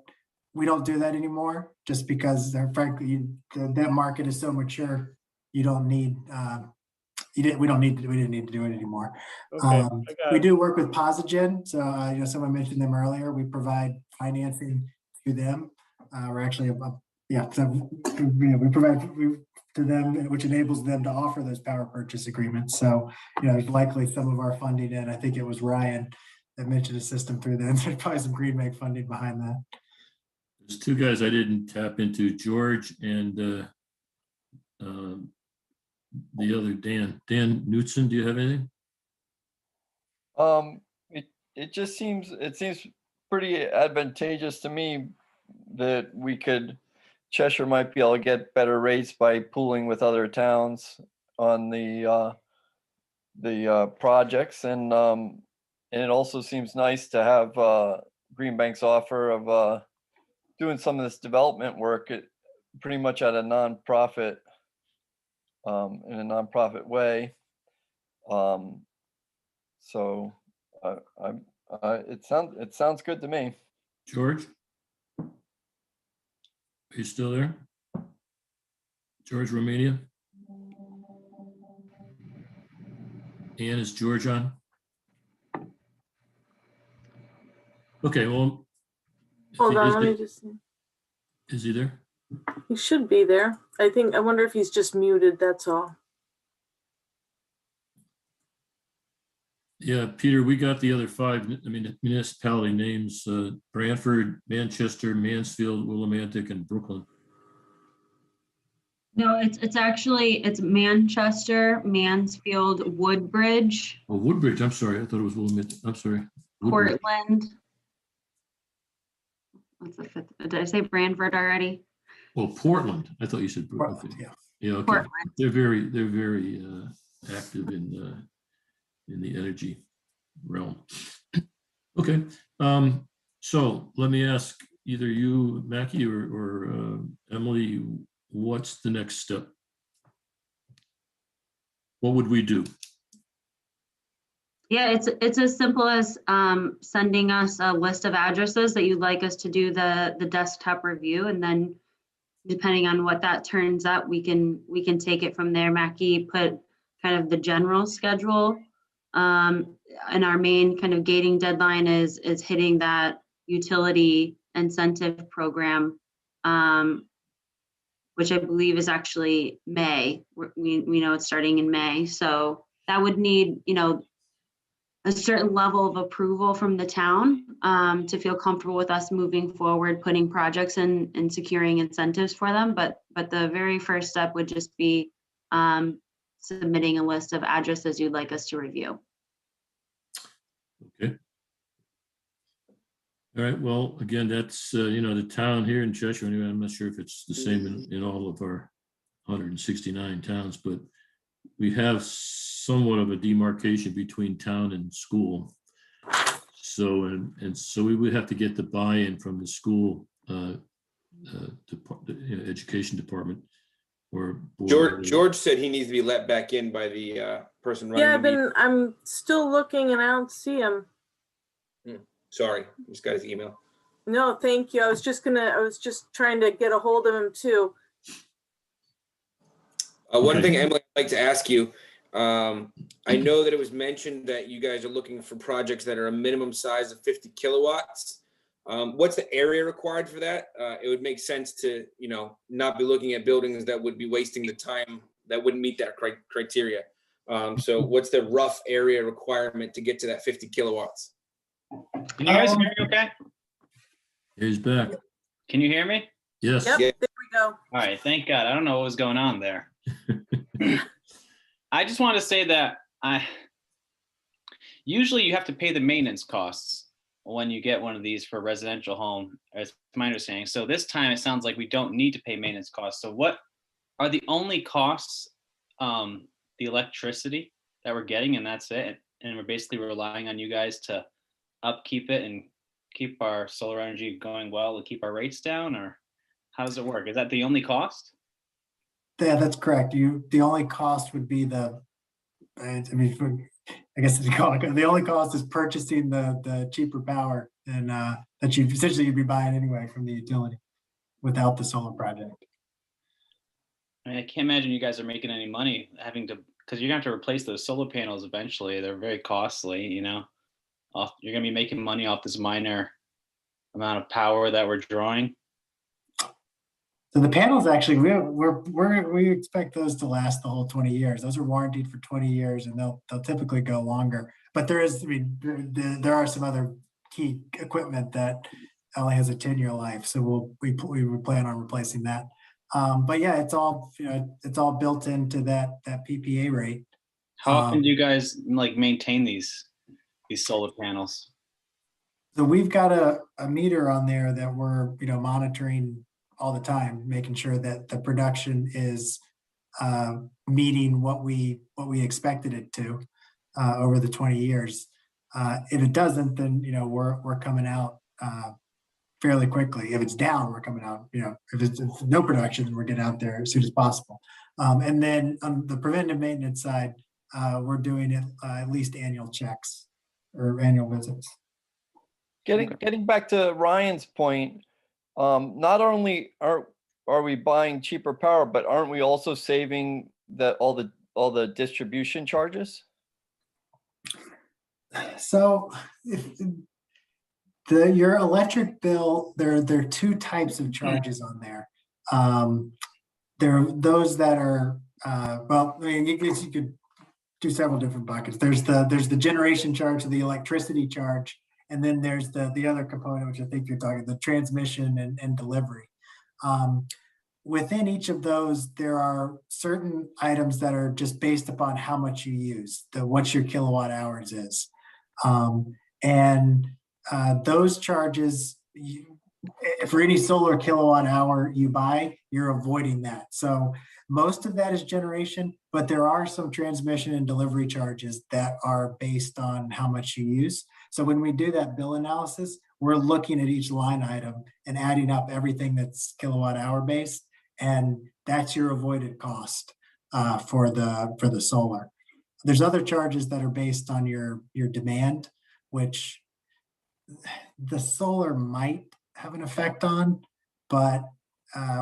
we don't do that anymore just because frankly, that market is so mature. You don't need, we didn't need to do it anymore. Okay, we do work with Posigen. So, someone mentioned them earlier. We provide financing to them. We're actually, we provide to them, which enables them to offer those power purchase agreements. So, likely some of our funding, and I think it was Ryan that mentioned a system through them. There's probably some Green Bank funding behind that. There's two guys I didn't tap into, George and the other Dan. Dan Knutson, do you have anything? It just seems pretty advantageous to me that Cheshire might be able to get better rates by pooling with other towns on the projects, and it also seems nice to have Green Bank's offer of doing some of this development work pretty much at a nonprofit, in a nonprofit way. So it sounds good to me. George? Are you still there? George Romania? Ann, is George on? Okay, well. Hold on, let me just see. Is he there? He should be there. I wonder if he's just muted, that's all. Yeah, Peter, we got the other 5, municipality names, Brantford, Manchester, Mansfield, Willimantic, and Brooklyn. No, it's actually, it's Manchester, Mansfield, Woodbridge, Oh, Woodbridge, I'm sorry. I thought it was Willamette. I'm sorry. Woodbridge. Portland. What's the fifth? Did I say Branford already? Oh, Portland. I thought you said. Portland, Okay. yeah. Yeah, okay. Portland. They're very active in the energy realm. Okay. So let me ask either you, Mackie, or Emily, what's the next step? What would we do? Yeah, it's as simple as sending us a list of addresses that you'd like us to do the desktop review, and then depending on what that turns up, we can take it from there. Mackie put kind of the general schedule, and our main kind of gating deadline is hitting that utility incentive program, which I believe is actually May. We know it's starting in May, so that would need, you know, a certain level of approval from the town to feel comfortable with us moving forward, putting projects in and securing incentives for them. But the very first step would just be submitting a list of addresses you'd like us to review. Okay. All right. Well, again, that's, you know, the town here in Cheshire, anyway, I'm not sure if it's the same in all of our 169 towns, but we have somewhat of a demarcation between town and school. So, and so we would have to get the buy-in from the school education department or George said he needs to be let back in by the person running. Yeah, the meeting. I'm still looking and I don't see him. Sorry, just got his email. No, thank you. I was just trying to get a hold of him too. One Okay. thing, Emily, I'd like to ask you, I know that it was mentioned that you guys are looking for projects that are a minimum size of 50 kilowatts. What's the area required for that? It would make sense to, you know, not be looking at buildings that would be wasting the time that wouldn't meet that criteria. So what's the rough area requirement to get to that 50 kilowatts? Can you guys hear me okay? He's back. Can you hear me? Yes. Yep, Yeah. there we go. All right, thank God. I don't know what was going on there. I just want to say that usually you have to pay the maintenance costs when you get one of these for a residential home, as my understanding. So this time it sounds like we don't need to pay maintenance costs. So what are the only costs? The electricity that we're getting, and that's it. And we're basically relying on you guys to upkeep it and keep our solar energy going well to keep our rates down, or how does it work? Is that the only cost? Yeah, that's correct. The only cost would be I guess if you call it, the only cost is purchasing the cheaper power and that you'd be buying anyway from the utility without the solar project. I mean, I can't imagine you guys are making any money having to, because you're gonna have to replace those solar panels eventually. They're very costly, you know. You're gonna be making money off this minor amount of power that we're drawing. So the panels actually, we expect those to last the whole 20 years. Those are warranted for 20 years, and they'll typically go longer. But there are some other key equipment that only has a 10-year life, so we plan on replacing that. But yeah, it's all built into that PPA rate. How often do you guys like maintain these solar panels? So we've got a meter on there that we're monitoring all the time, making sure that the production is meeting what we expected it to over the 20 years. If it doesn't, then we're coming out fairly quickly. If it's down, we're coming out. If it's no production, then we're getting out there as soon as possible. And then on the preventive maintenance side, we're doing it at least annual checks or annual visits. Getting back to Ryan's point, not only are we buying cheaper power, but aren't we also saving all the distribution charges? So your electric bill, there are two types of charges on there. There are those that are well, I mean, you could do several different buckets. There's the generation charge, the electricity charge, and then there's the other component, which I think you're talking, the transmission and delivery. within each of those, there are certain items that are just based upon how much you use, what your kilowatt hours is. And those charges, for any solar kilowatt hour you buy, you're avoiding that. So most of that is generation, but there are some transmission and delivery charges that are based on how much you use. So when we do that bill analysis, we're looking at each line item and adding up everything that's kilowatt hour based, and that's your avoided cost for the solar. There's other charges that are based on your demand, which the solar might have an effect on, but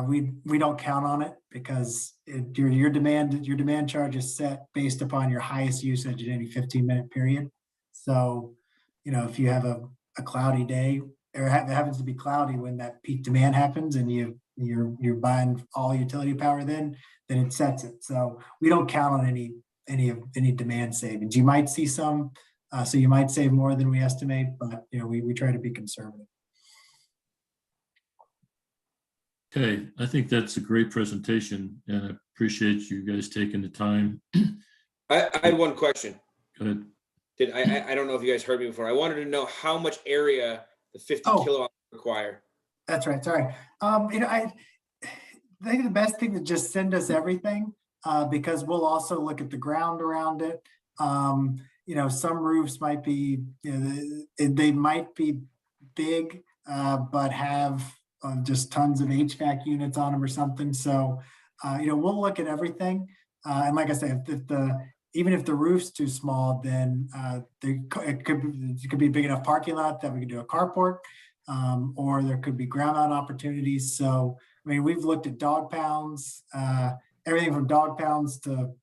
we don't count on it because your demand charge is set based upon your highest usage in any 15-minute period. So, if you have a cloudy day, or it happens to be cloudy when that peak demand happens, and you're buying all utility power, then it sets it. So we don't count on any demand savings. You might see some, so you might save more than we estimate, but we try to be conservative. Okay, I think that's a great presentation, and I appreciate you guys taking the time. I had one question. Go ahead. I don't know if you guys heard me before. I wanted to know how much area the 50 kilowatt require. That's right. Sorry. I think the best thing to just send us everything, because we'll also look at the ground around it. Some roofs might be, they might be big, but have just tons of HVAC units on them or something. So, we'll look at everything. And like I said, even if the roof's too small, then it could be a big enough parking lot that we could do a carport, or there could be ground mount opportunities. So, we've looked at dog pounds, everything from dog pounds to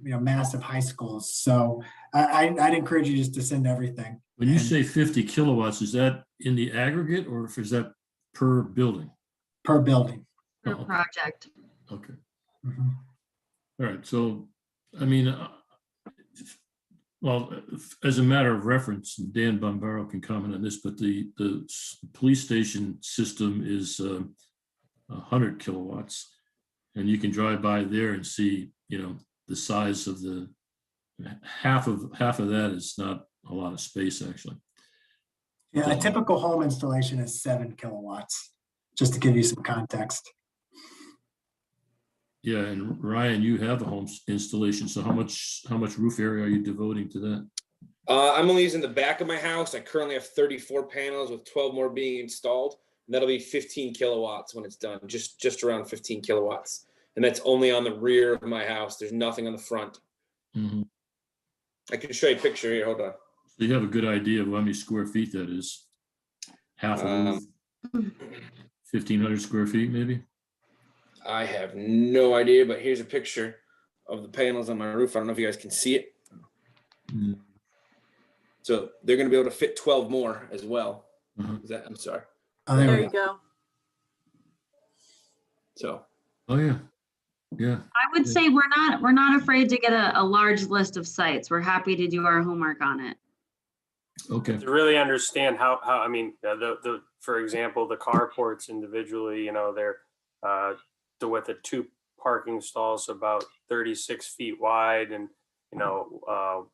massive high schools. So I'd encourage you just to send everything. When you say 50 kilowatts, is that in the aggregate, or is that per building? Per building. Per project. Okay. Mm-hmm. All right. So, well, as a matter of reference, Dan Bombaro can comment on this, but the police station system is 100 kilowatts, and you can drive by there and see, the size of the half of that is not a lot of space, actually. Yeah, a typical home installation is 7 kilowatts, just to give you some context. Yeah, and Ryan, you have a home installation, so how much roof area are you devoting to that? I'm only using the back of my house. I currently have 34 panels with 12 more being installed. And that'll be 15 kilowatts when it's done, just around 15 kilowatts. And that's only on the rear of my house. There's nothing on the front. Mm-hmm. I can show you a picture here. Hold on. So you have a good idea of how many square feet that is? Half a roof? 1,500 square feet, maybe? I have no idea, but here's a picture of the panels on my roof. I don't know if you guys can see it. Mm. So they're going to be able to fit 12 more as well. Uh-huh. I'm sorry. Oh, There you go. So. Oh yeah. Yeah. I would say we're not afraid to get a large list of sites. We're happy to do our homework on it. Okay. To really understand how for example, the carports individually, they're the width of 2 parking stalls about 36 feet wide, and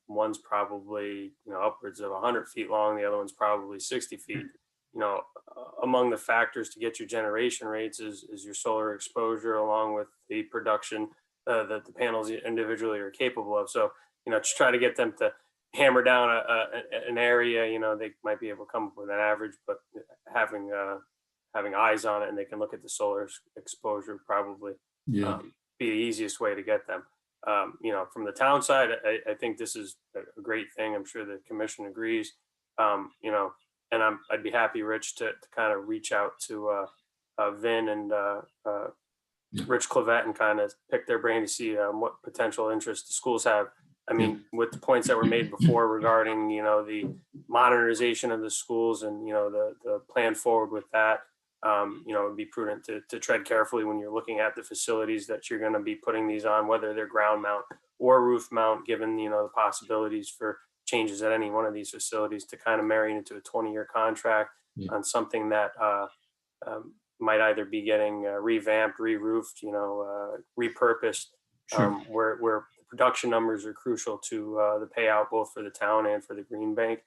one's probably upwards of 100 feet long, the other one's probably 60 feet. Among the factors to get your generation rates is your solar exposure, along with the production that the panels individually are capable of. So just try to get them to hammer down an area. They might be able to come up with an average, but having eyes on it, and they can look at the solar exposure, probably be the easiest way to get them. From the town side, I think this is a great thing. I'm sure the commission agrees. And I'd be happy, Rich, to kind of reach out to Vin and Rich Clavette and kind of pick their brain to see what potential interest the schools have. With the points that were made before regarding, the modernization of the schools and, the plan forward with that, it'd be prudent to tread carefully when you're looking at the facilities that you're going to be putting these on, whether they're ground mount or roof mount, given, the possibilities for changes at any one of these facilities, to kind of marry into a 20-year contract on something that might either be getting revamped, re-roofed, repurposed, Sure. where production numbers are crucial to the payout both for the town and for the green bank.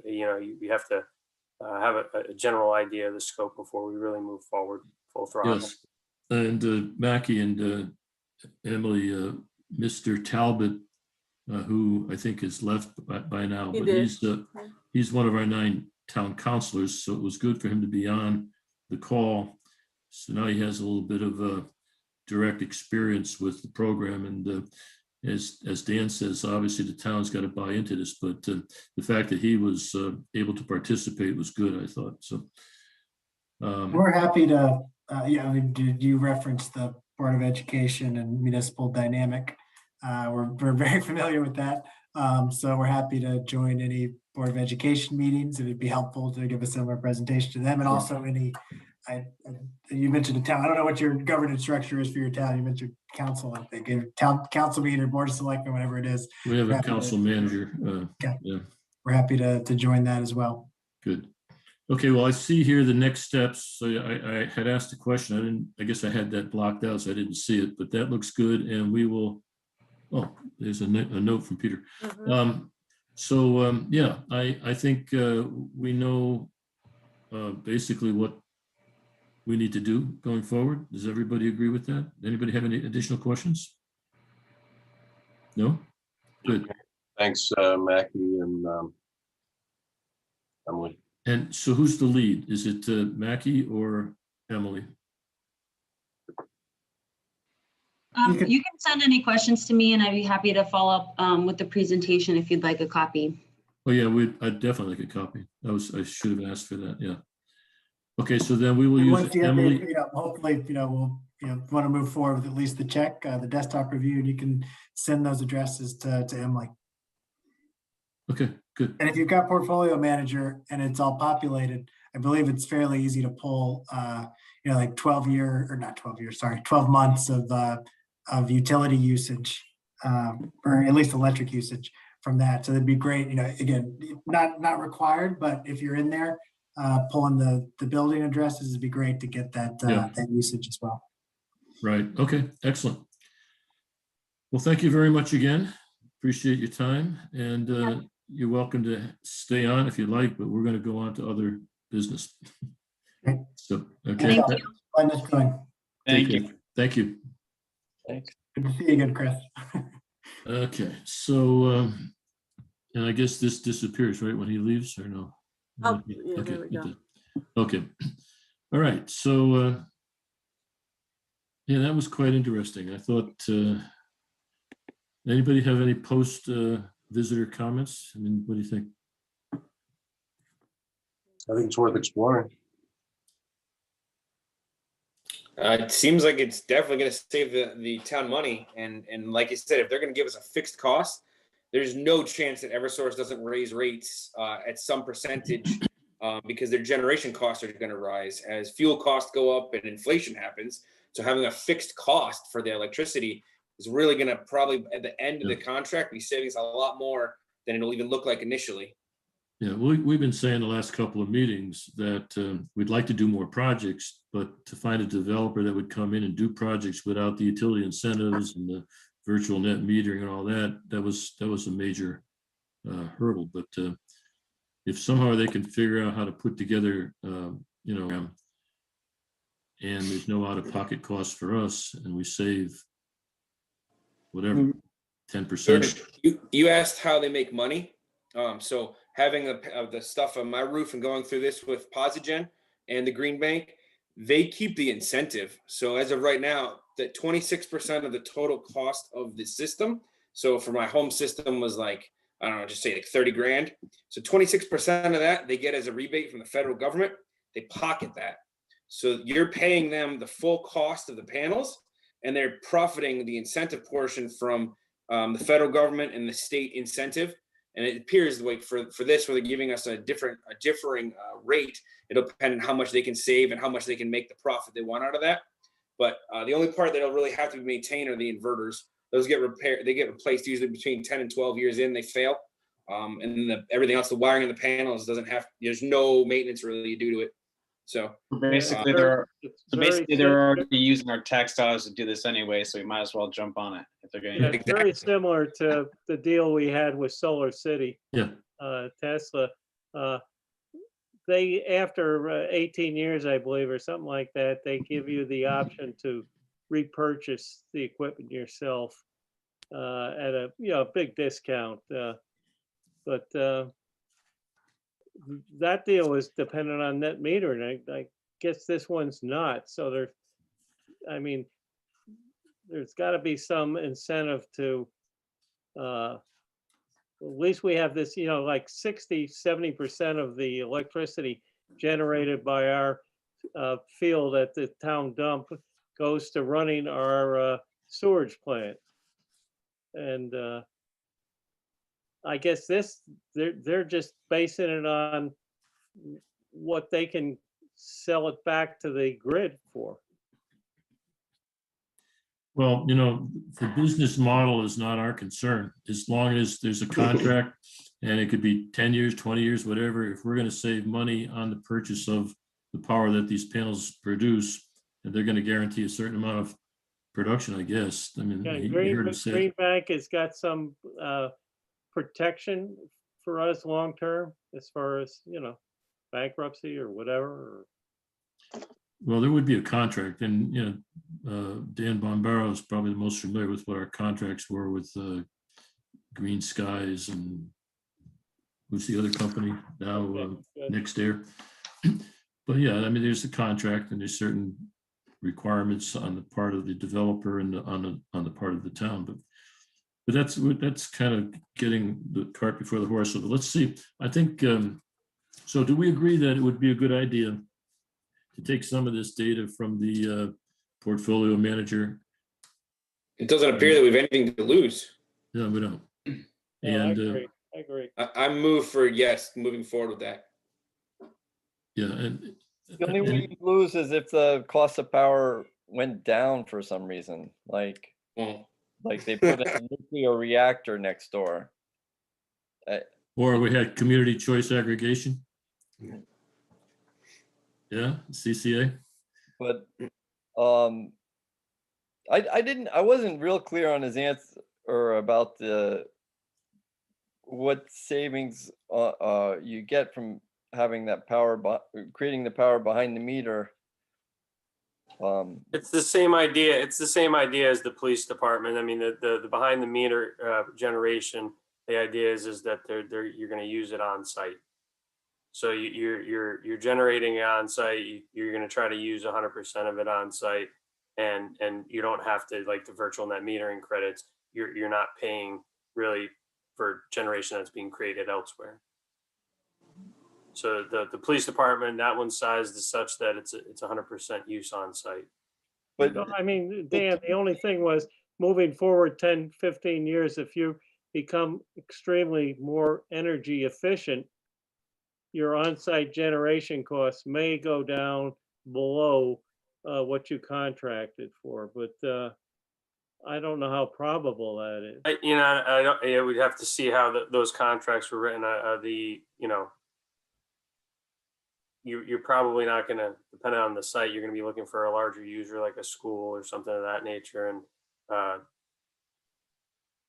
You have to have a general idea of the scope before we really move forward full throttle. Yes. And Mackie and Emily, Mr. Talbot, who I think is left by now, He but did. he's one of our 9 town councilors, so it was good for him to be on the call. So now he has a little bit of direct experience with the program, and as Dan says, obviously the town's got to buy into this, but the fact that he was able to participate was good, I thought. So We're happy to, did you reference the Board of Education and municipal dynamic? We're very familiar with that. So we're happy to join any Board of Education meetings. It'd be helpful to give a similar presentation to them, and also any, you mentioned a town. I don't know what your governance structure is for your town. You mentioned council, I think, town council meeting or board of selectmen, whatever it is. we have a council manager. Okay. Yeah, We're happy to join that as well. good. Okay, well, I see here the next steps. So I had asked a question. I guess I had that blocked out, so I didn't see it, but that looks good. And we will, oh, there's a note from Peter. Yeah, I think we know basically what we need to do going forward. Does everybody agree with that? Anybody have any additional questions? No? Good. Thanks, Mackie and Emily. And so who's the lead? Is it Mackie or Emily? You can send any questions to me and I'd be happy to follow up with the presentation if you'd like a copy. Oh yeah, I'd definitely like a copy. I should have asked for that, yeah. Okay, so then we will And use once you have Emily. hopefully, we'll want to move forward with at least the check, the desktop review, and you can send those addresses to Emily. Okay, good. And if you've got portfolio manager and it's all populated, I believe it's fairly easy to pull, like 12 months of utility usage, or at least electric usage from that. So that'd be great. Again, not required, but if you're in there, pulling the building addresses, it'd be great to get that that usage as well. Right. Okay. Excellent. Well, thank you very much again. Appreciate your time, and you're welcome to stay on if you like, but we're going to go on to other business. Okay. So, okay. Thank you. Thank you. Thank you. Thanks. Good to see you again, Chris. Okay. So, and I guess this disappears, right, when he leaves, or no? Oh, yeah, Okay. there we go. Okay. All right. So, yeah, that was quite interesting. I thought, anybody have any post visitor comments? I mean, what do you think? I think it's worth exploring. It seems like it's definitely going to save the town money. And like you said, if they're going to give us a fixed cost, there's no chance that Eversource doesn't raise rates at some percentage because their generation costs are going to rise as fuel costs go up and inflation happens. So having a fixed cost for the electricity is really going to probably at the end of the contract be saving us a lot more than it'll even look like initially. Yeah, we've been saying the last couple of meetings that we'd like to do more projects, but to find a developer that would come in and do projects without the utility incentives and the virtual net metering and all that, that was a major hurdle. But if somehow they can figure out how to put together, and there's no out-of-pocket costs for us, and we save whatever 10%. You asked how they make money. So having the stuff on my roof and going through this with Posigen and the Green Bank, they keep the incentive. So as of right now, that 26% of the total cost of the system. So for my home system was like, I don't know, just say like 30 grand. So 26% of that they get as a rebate from the federal government. They pocket that. So you're paying them the full cost of the panels, and they're profiting the incentive portion from the federal government and the state incentive. And it appears like for this, where they're giving us a differing rate, it'll depend on how much they can save and how much they can make the profit they want out of that. But the only part that'll really have to be maintained are the inverters. Those get repaired. They get replaced usually between 10 and 12 years in. They fail, and then everything else, the wiring and the panels doesn't have. There's no maintenance really due to it. So Basically, they're already using our textiles to do this anyway, so we might as well jump on it if they're Yeah, getting. it's very similar to the deal we had with Solar City. Yeah. Tesla. They, after 18 years, I believe, or something like that, they give you the option to repurchase the equipment yourself at a big discount. But that deal was dependent on net metering. I guess this one's not. So there's got to be some incentive to at least we have this, like 60-70% of the electricity generated by our field at the town dump goes to running our sewage plant. And I guess they're just basing it on what they can sell it back to the grid for. Well, the business model is not our concern. As long as there's a contract and it could be 10 years, 20 years, whatever, if we're going to save money on the purchase of the power that these panels produce, and they're going to guarantee a certain amount of production, I guess. I mean, Yeah, you heard him say. Green Bank has got some protection for us long-term as far as, bankruptcy or whatever. Well, there would be a contract, and Dan Bombaro is probably the most familiar with what our contracts were with Green Skies and who's the other company now, Next Air. But yeah, I mean, there's a contract, and there's certain requirements on the part of the developer and on the part of the town. But that's kind of getting the cart before the horse. So let's see. I think so. Do we agree that it would be a good idea to take some of this data from the portfolio manager? it doesn't appear that we have anything to lose. No, we don't. No, And I agree. I move for yes, moving forward with that. yeah, and The only way you lose is if the cost of power went down for some reason, like they put a nuclear reactor next door. or we had community choice aggregation. Yeah, CCA. But I wasn't real clear on his answer about what savings you get from having that power, creating the power behind the meter. It's the same idea. It's the same idea as the police department. I mean, the behind the meter generation. The idea is that you're going to use it on site. So you're generating it on site. You're going to try to use 100% of it on site, and you don't have to, like the virtual net metering credits. You're not paying really for generation that's being created elsewhere. So the police department, that one's sized as such that it's 100% use on site. But No, I mean, Dan, the only thing was moving forward 10, 15 years, if you become extremely more energy efficient, your on-site generation costs may go down below what you contracted for, but I don't know how probable that is. We'd have to see how those contracts were written. You're probably not going to, depending on the site, you're going to be looking for a larger user like a school or something of that nature. And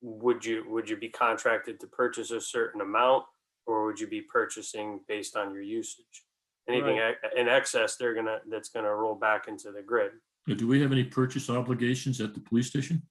would you be contracted to purchase a certain amount, or would you be purchasing based on your usage? Anything in excess, that's gonna roll back into the grid. Do we have any purchase obligations at the police station?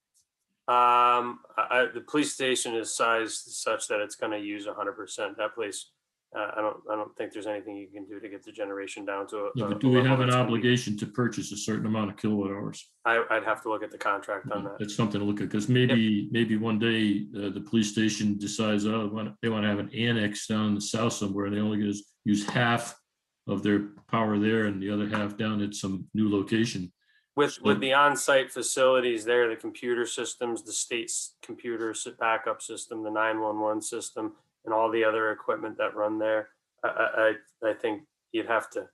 The police station is sized such that it's going to use 100%. That place, I don't think there's anything you can do to get the generation down to No, but do we have an obligation to purchase a certain amount of kilowatt hours? I'd have to look at the contract on that. That's something to look at, because maybe one day the police station decides, they want to have an annex down in the south somewhere, and they only use half of their power there and the other half down at some new location. With the on-site facilities there, the computer systems, the state's computer backup system, the 911 system, and all the other equipment that run there, I think you'd have to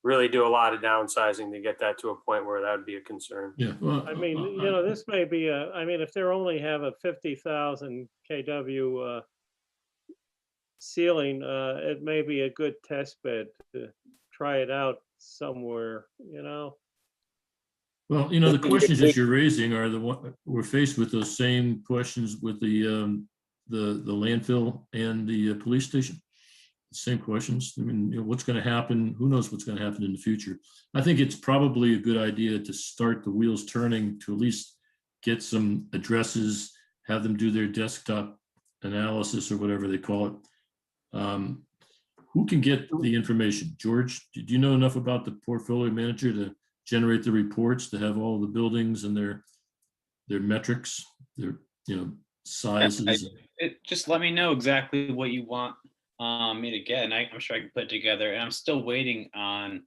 really do a lot of downsizing to get that to a point where that would be a concern. Yeah, well, I mean, this may be if they only have a 50,000 kW ceiling, it may be a good test bed to try it out somewhere, you know? Well, you know, the questions that you're raising are the one, we're faced with those same questions with the landfill and the police station. Same questions. I mean, you know, what's going to happen? Who knows what's going to happen in the future? I think it's probably a good idea to start the wheels turning to at least get some addresses, have them do their desktop analysis or whatever they call it. Who can get the information? George, do you know enough about the portfolio manager to generate the reports, to have all the buildings and their metrics, their, you know, sizes? Just let me know exactly what you want me to get, and I'm sure I can put it together. And I'm still waiting on.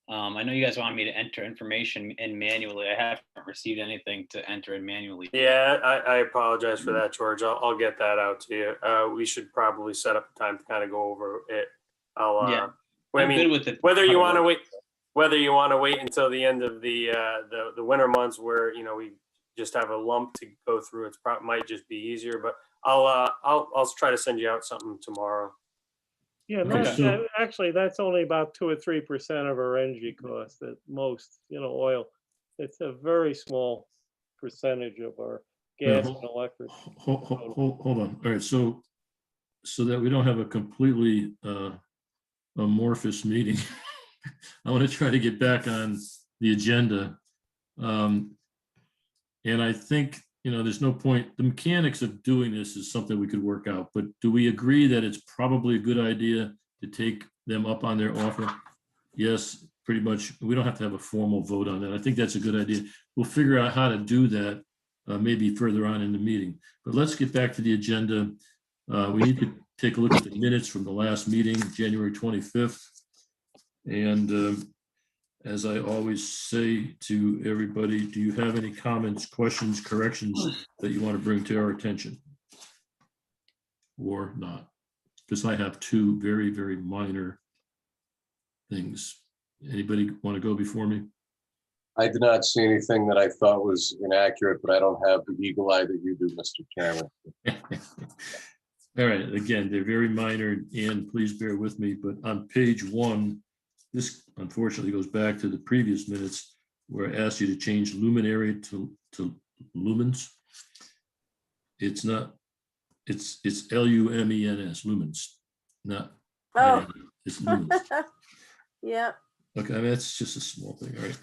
I know you guys want me to enter information in manually. I haven't received anything to enter in manually. Yeah, I apologize for that, George. I'll get that out to you. We should probably set up a time to kind of go over it. Yeah, I I'm mean, good with it. whether you want to wait until the end of the winter months where, you know, we just have a lump to go through, it's might just be easier. But I'll try to send you out something tomorrow. Yeah, and actually, that's only about 2 or 3% of our energy costs at most, you know, oil. It's a very small percentage of our gas and electric. Hold on. All right, so that we don't have a completely amorphous meeting, I want to try to get back on the agenda. And I think, you know, there's no point, the mechanics of doing this is something we could work out, but do we agree that it's probably a good idea to take them up on their offer? Yes, pretty much. We don't have to have a formal vote on that. I think that's a good idea. We'll figure out how to do that maybe further on in the meeting. But let's get back to the agenda. We need to take a look at the minutes from the last meeting, January 25th. And as I always say to everybody, do you have any comments, questions, corrections that you want to bring to our attention? Or not? Because I have two very, very minor things. Anybody want to go before me? I did not see anything that I thought was inaccurate, but I don't have the eagle eye that you do, Mr. Chairman. All right, again, they're very minor, and please bear with me, but on page 1, this unfortunately goes back to the previous minutes where I asked you to change luminary to lumens. It's not, it's Lumens, lumens, not, it's lumens. Yeah. Okay, I mean, that's just a small thing, all right.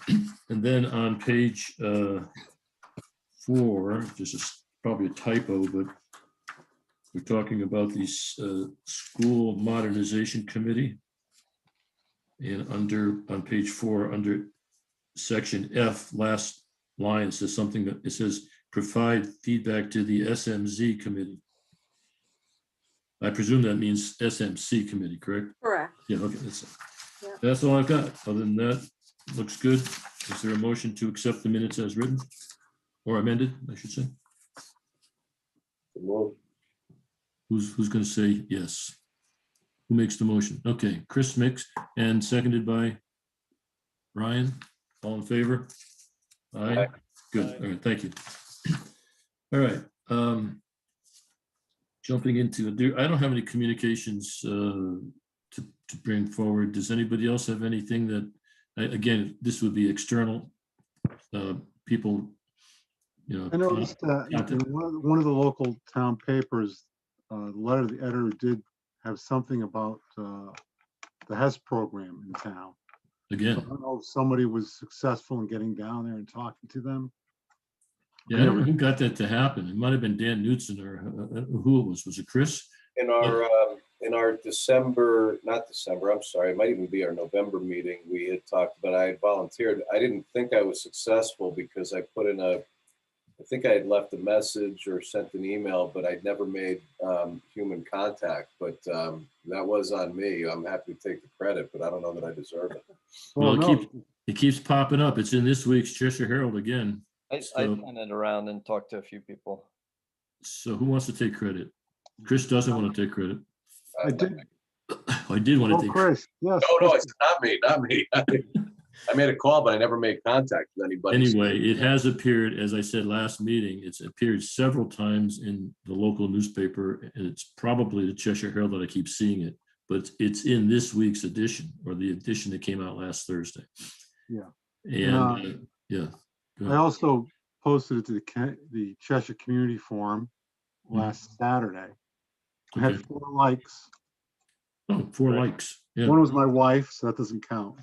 And then on page 4, just probably a typo, but we're talking about the school modernization committee. And on page 4, under section F, last line, it says something that it says provide feedback to the SMZ committee. I presume that means SMC committee, correct? Correct. Yeah, okay, that's all I've got. Other than that, looks good. Is there a motion to accept the minutes as written or amended, I should say? Who's going to say yes? Who makes the motion? Okay, Chris makes, and seconded by Ryan. All in favor? Aye. Good. All right, thank you. All right. Jumping into, I don't have any communications to bring forward. Does anybody else have anything that, again, this would be external people, you know. I noticed that in one of the local town papers, the letter to the editor did have something about the HES program in town. Again. So I don't know if somebody was successful in getting down there and talking to them. Yeah, I don't know who got that to happen. It might have been Dan Knutson or who it was. Was it Chris? In our December, not December, I'm sorry, it might even be our November meeting, we had talked about, I had volunteered. I didn't think I was successful because I put in I think I had left a message or sent an email, but I'd never made human contact. But that was on me. I'm happy to take the credit, but I don't know that I deserve it. Well, it keeps popping up. It's in this week's Cheshire Herald again. I sent it around and talked to a few people. So who wants to take credit? Chris doesn't want to take credit. I did. I did want to take Chris. Yes. No, it's not me. I made a call, but I never made contact with anybody. Anyway, it has appeared, as I said last meeting, it's appeared several times in the local newspaper, and it's probably the Cheshire Herald that I keep seeing it. but it's in this week's edition, or the edition that came out last Thursday. Yeah. And, yeah. Go I ahead. also posted it to the Cheshire Community Forum last Saturday. I had Okay. 4 likes. Oh, 4 Right. likes. Yeah. One was my wife, so that doesn't count.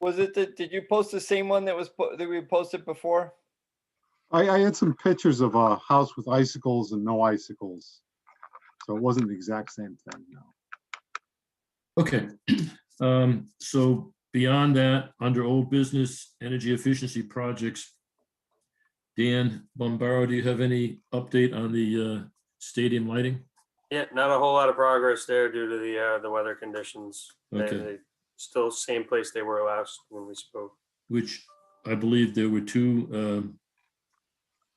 Was it, did you post the same one that was, that we posted before? I had some pictures of a house with icicles and no icicles. So it wasn't the exact same thing, no. Okay. So beyond that, under old business, energy efficiency projects, Dan Bombaro, do you have any update on the stadium lighting? Yeah, not a whole lot of progress there due to the weather conditions. Okay. They still same place they were last when we spoke. Which I believe there were 2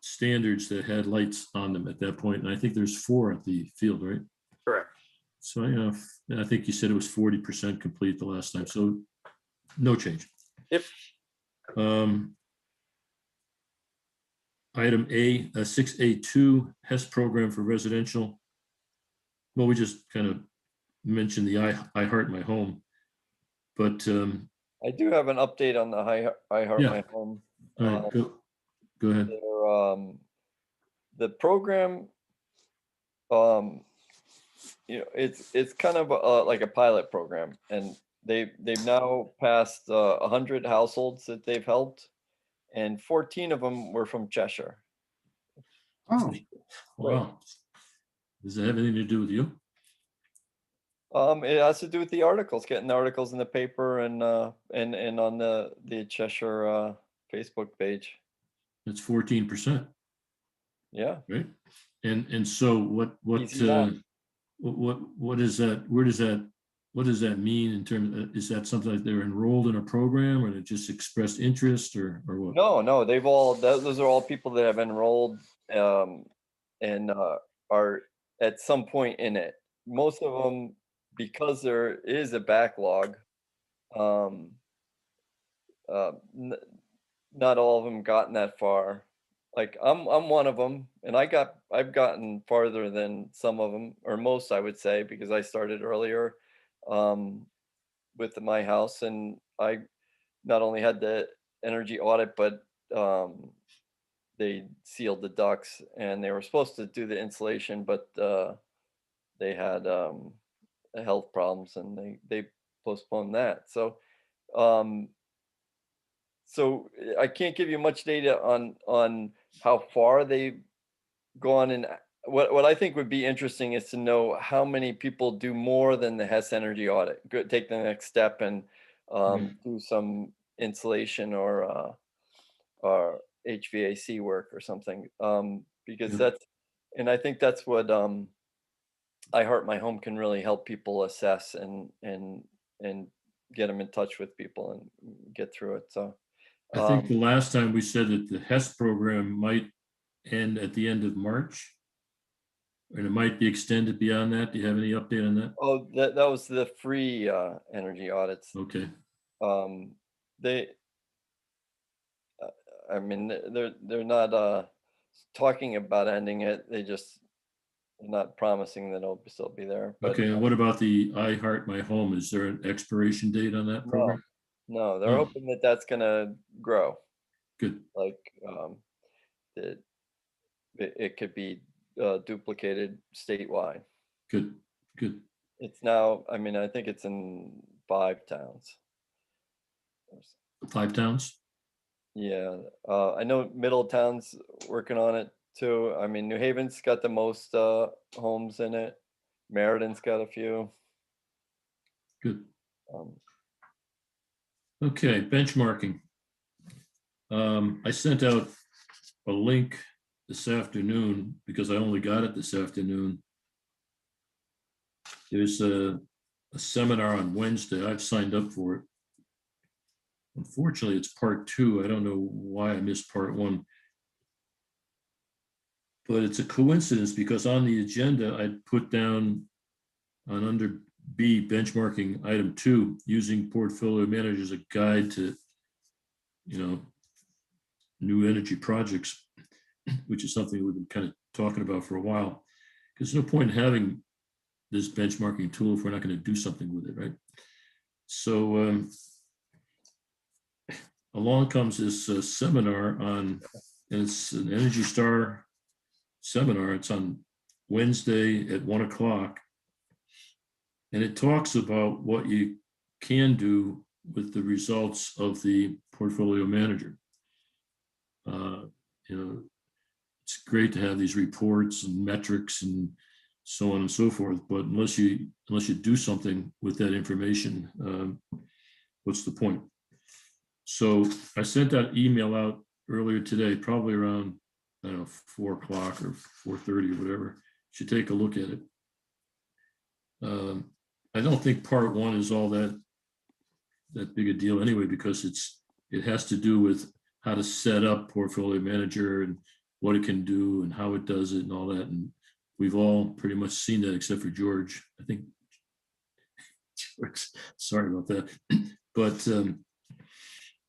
standards that had lights on them at that point, and I think there's 4 at the field, right? Correct. So, I think you said it was 40% complete the last time, so no change. Yep. Item A, 6A2, HES program for residential. Well, we just kind of mentioned the I Heart My Home, but I do have an update on the I Heart Yeah. My Home. all right, go ahead. The program, it's kind of like a pilot program, and they've now passed 100 households that they've helped, and 14 of them were from Cheshire. Oh, Wow. Does that have anything to do with you? It has to do with the articles, getting the articles in the paper and on the Cheshire Facebook page. That's 14%, Yeah. right? And so what Easy math. what is that? What does that mean in terms of, is that something like they're enrolled in a program, or they just expressed interest, or what? No, those are all people that have enrolled and are at some point in it. Most of them, because there is a backlog, not all of them gotten that far. Like I'm one of them, and I've gotten farther than some of them, or most, I would say, because I started earlier with my house, and I not only had the energy audit, but they sealed the ducts, and they were supposed to do the insulation, but they had health problems, and they postponed that. So so I can't give you much data on how far they've gone, and what I think would be interesting is to know how many people do more than the HES energy audit. Take the next step and do some insulation or HVAC work or something, because that's, and I think that's what I Heart My Home can really help people assess and get them in touch with people and get through it. So I think the last time we said that the HES program might end at the end of March, and it might be extended beyond that. Do you have any update on that? Oh, that was the free energy audits. Okay. They, I mean, they're not talking about ending it. They're not promising that it'll still be there. But Okay, and what about the I Heart My Home? Is there an expiration date on that program? no, they're Oh. hoping that that's gonna grow. Good. Like it could be duplicated statewide. Good. It's now, I mean, I think it's in 5 towns. 5 towns? Yeah, I know Middletown's working on it too. I mean, New Haven's got the most homes in it. Meriden got a few. Good. Okay, benchmarking. I sent out a link this afternoon because I only got it this afternoon. There's a seminar on Wednesday. I've signed up for it. Unfortunately, it's part 2. I don't know why I missed part 1. But it's a coincidence because on the agenda, I put down on under B, benchmarking item 2, using portfolio managers as a guide to, new energy projects, which is something we've been kind of talking about for a while. Because there's no point in having this benchmarking tool if we're not going to do something with it, right? So along comes this seminar on, and it's an Energy Star seminar. It's on Wednesday at 1 o'clock. And it talks about what you can do with the results of the portfolio manager. You know, it's great to have these reports and metrics and so on and so forth, but unless you do something with that information, what's the point? So I sent that email out earlier today, probably around, I don't know, 4 o'clock or 4:30 or whatever. You should take a look at it. I don't think part one is all that big a deal anyway, because it has to do with how to set up portfolio manager and what it can do and how it does it and all that. And we've all pretty much seen that except for George. I think, sorry about that. But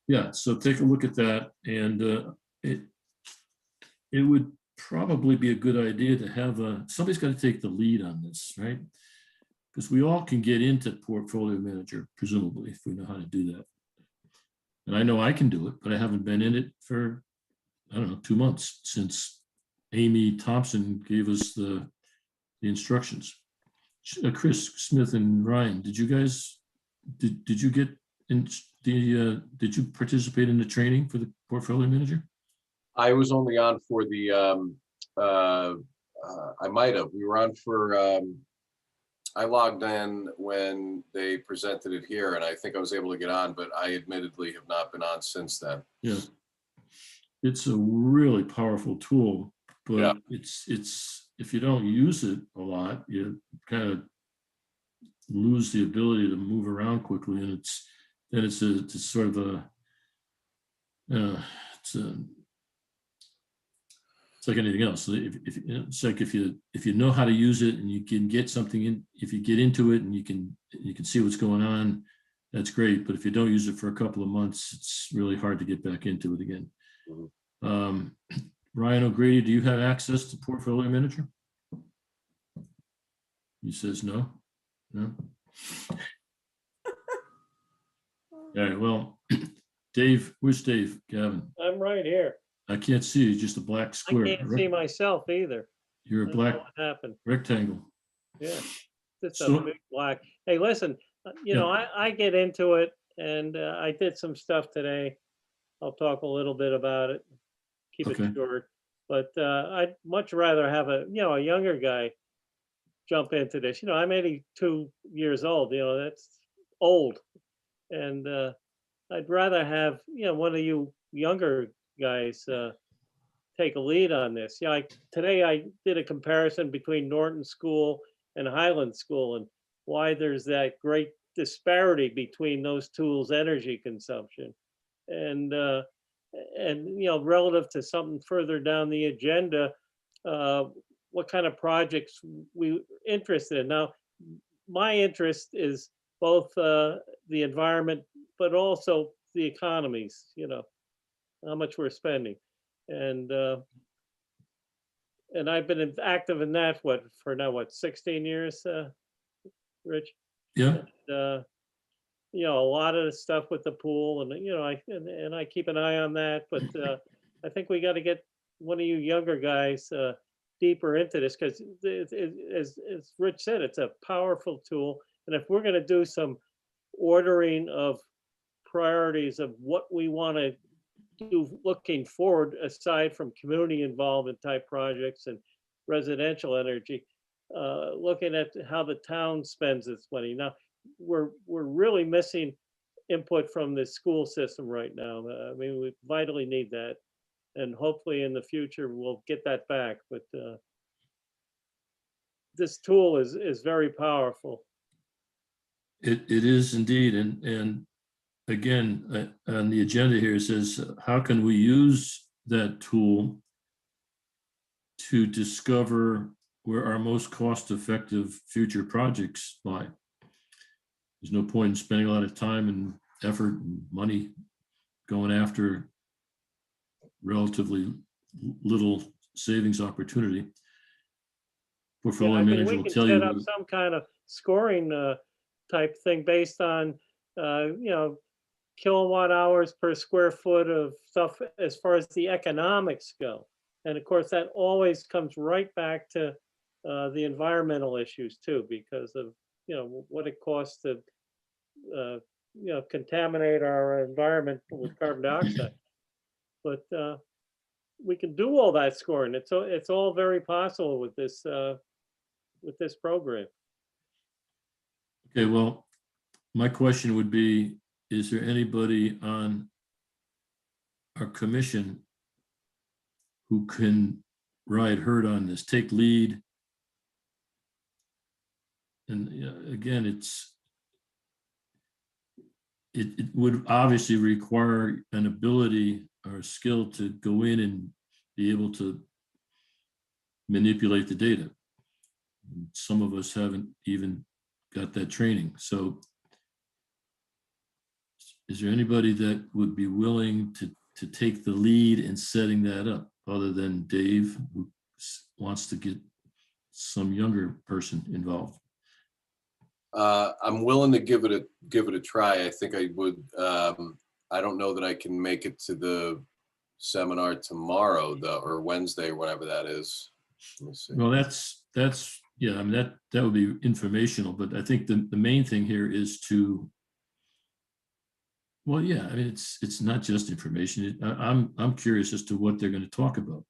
yeah, so take a look at that. And it would probably be a good idea to have somebody's got to take the lead on this, right? Because we all can get into portfolio manager, presumably, if we know how to do that. And I know I can do it, but I haven't been in it for, I don't know, 2 months since Amy Thompson gave us the instructions. Chris Smith and Ryan, did you guys, did you get in the, did you participate in the training for the portfolio manager? I was only on for the, I might have, we were on for, I logged in when they presented it here and I think I was able to get on, but I admittedly have not been on since then. Yeah. It's a really powerful tool, but Yeah. it's if you don't use it a lot, you kind of lose the ability to move around quickly, and it's sort of a it's like anything else. It's like if you know how to use it and you can get something in, if you get into it and you can see what's going on, that's great. But if you don't use it for a couple of months, it's really hard to get back into it again. Mm-hmm. Ryan O'Grady, do you have access to Portfolio Manager? He says no. No. All right. Well, Dave, where's Dave? Gavin? I'm right here. I can't see you, just a black I square. can't see myself either. You're a I don't black know what happened. rectangle. Yeah, just So- a big black. Hey, listen, you know, I get into it and I did some stuff today. I'll talk a little bit about it, keep Okay. it short. But I'd much rather have a younger guy jump into this. You know, I'm 82 years old, you know, that's old. And I'd rather have, one of you younger guys take a lead on this. Yeah, today I did a comparison between Norton School and Highland School and why there's that great disparity between those tools' energy consumption. And relative to something further down the agenda, what kind of projects we interested in. Now, my interest is both the environment, but also the economies, how much we're spending. And I've been active in that, for 16 years, Rich? Yeah. And, a lot of the stuff with the pool and, I keep an eye on that, but I think we got to get one of you younger guys deeper into this because as Rich said, it's a powerful tool. And if we're going to do some ordering of priorities of what we want to do looking forward, aside from community involvement type projects and residential energy, looking at how the town spends its money. Now, we're really missing input from the school system right now. I mean, we vitally need that. And hopefully in the future, we'll get that back. But this tool is very powerful. It is indeed. And again, on the agenda here, it says, how can we use that tool to discover where our most cost-effective future projects lie? There's no point in spending a lot of time and effort and money going after relatively little savings opportunity. portfolio I mean, manager we will can tell you. set up some kind of scoring type thing based on, kilowatt hours per square foot of stuff as far as the economics go. And of course, that always comes right back to the environmental issues too, because of, what it costs to, contaminate our environment with carbon dioxide. But we can do all that scoring. It's all very possible with this program. Okay, well, my question would be, is there anybody on our commission who can ride herd on this, take lead? And again, it would obviously require an ability or skill to go in and be able to manipulate the data. Some of us haven't even got that training. So is there anybody that would be willing to take the lead in setting that up, other than Dave, who wants to get some younger person involved? I'm willing to give it a try. I think I would. I don't know that I can make it to the seminar tomorrow, though, or Wednesday, whatever that is. Let me see. Well, that's yeah. I mean, that would be informational, but I think the main thing here is to. Well, yeah. I mean, it's not just information. I'm curious as to what they're going to talk about.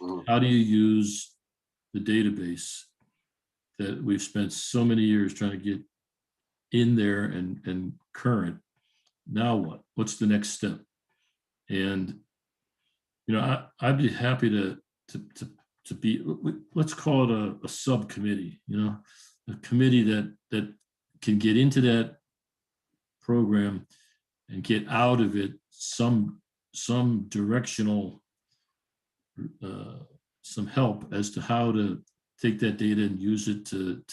Mhm. How do you use the database that we've spent so many years trying to get in there and current? Now what? What's the next step? And I'd be happy to be, let's call it a subcommittee, a committee that can get into that program and get out of it some directional, some help as to how to take that data and use it to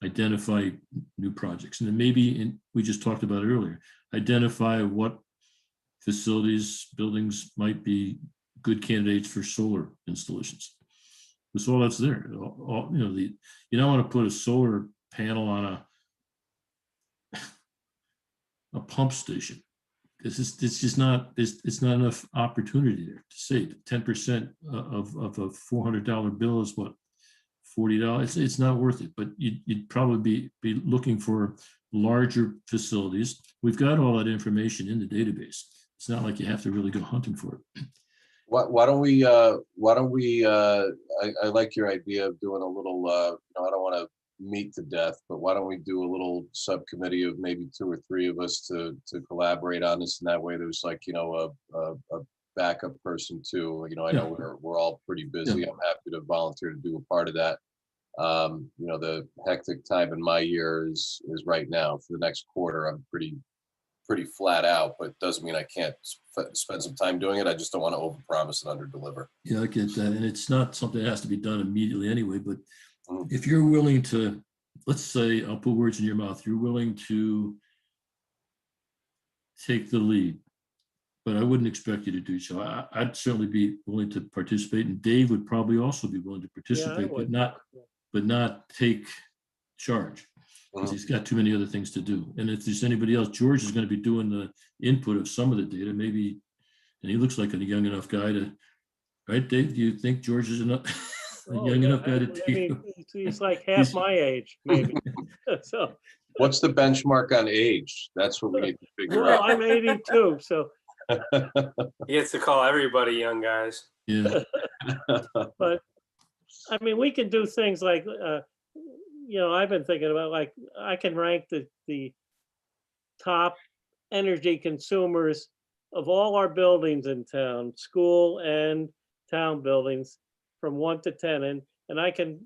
identify new projects. And then maybe, we just talked about it earlier, identify what facilities, buildings might be good candidates for solar installations. That's all that's there. You don't want to put a solar panel on a pump station. It's just not, it's not enough opportunity there to save. 10% of a $400 bill is what, $40. It's not worth it, but you'd probably be looking for larger facilities. We've got all that information in the database. It's not like you have to really go hunting for it. Why don't we, I like your idea of doing a little, I don't want to meet to death, but why don't we do a little subcommittee of maybe 2 or 3 of us to collaborate on this, and that way there's like, a backup person too. I know we're all pretty busy. I'm happy to volunteer to do a part of that. The hectic time in my year is right now. For the next quarter, I'm pretty flat out, but it doesn't mean I can't spend some time doing it. I just don't want to overpromise and underdeliver. Yeah, I get that. And it's not something that has to be done immediately anyway, but if you're willing to, let's say, I'll put words in your mouth, you're willing to take the lead, but I wouldn't expect you to do so. I'd certainly be willing to participate, and Dave would probably also be willing to participate, but not take charge, because he's got too many other things to do. And if there's anybody else, George is going to be doing the input of some of the data, maybe, and he looks like a young enough guy to, right, Dave? Do you think George is enough? Young enough guy to take? He's like half my age, maybe. So. What's the benchmark on age? That's what we need to figure out. I'm 82, so. He gets to call everybody young guys. Yeah. But I mean, we can do things like, I've been thinking about, like, I can rank the top energy consumers of all our buildings in town, school and town buildings, from 1 to 10. And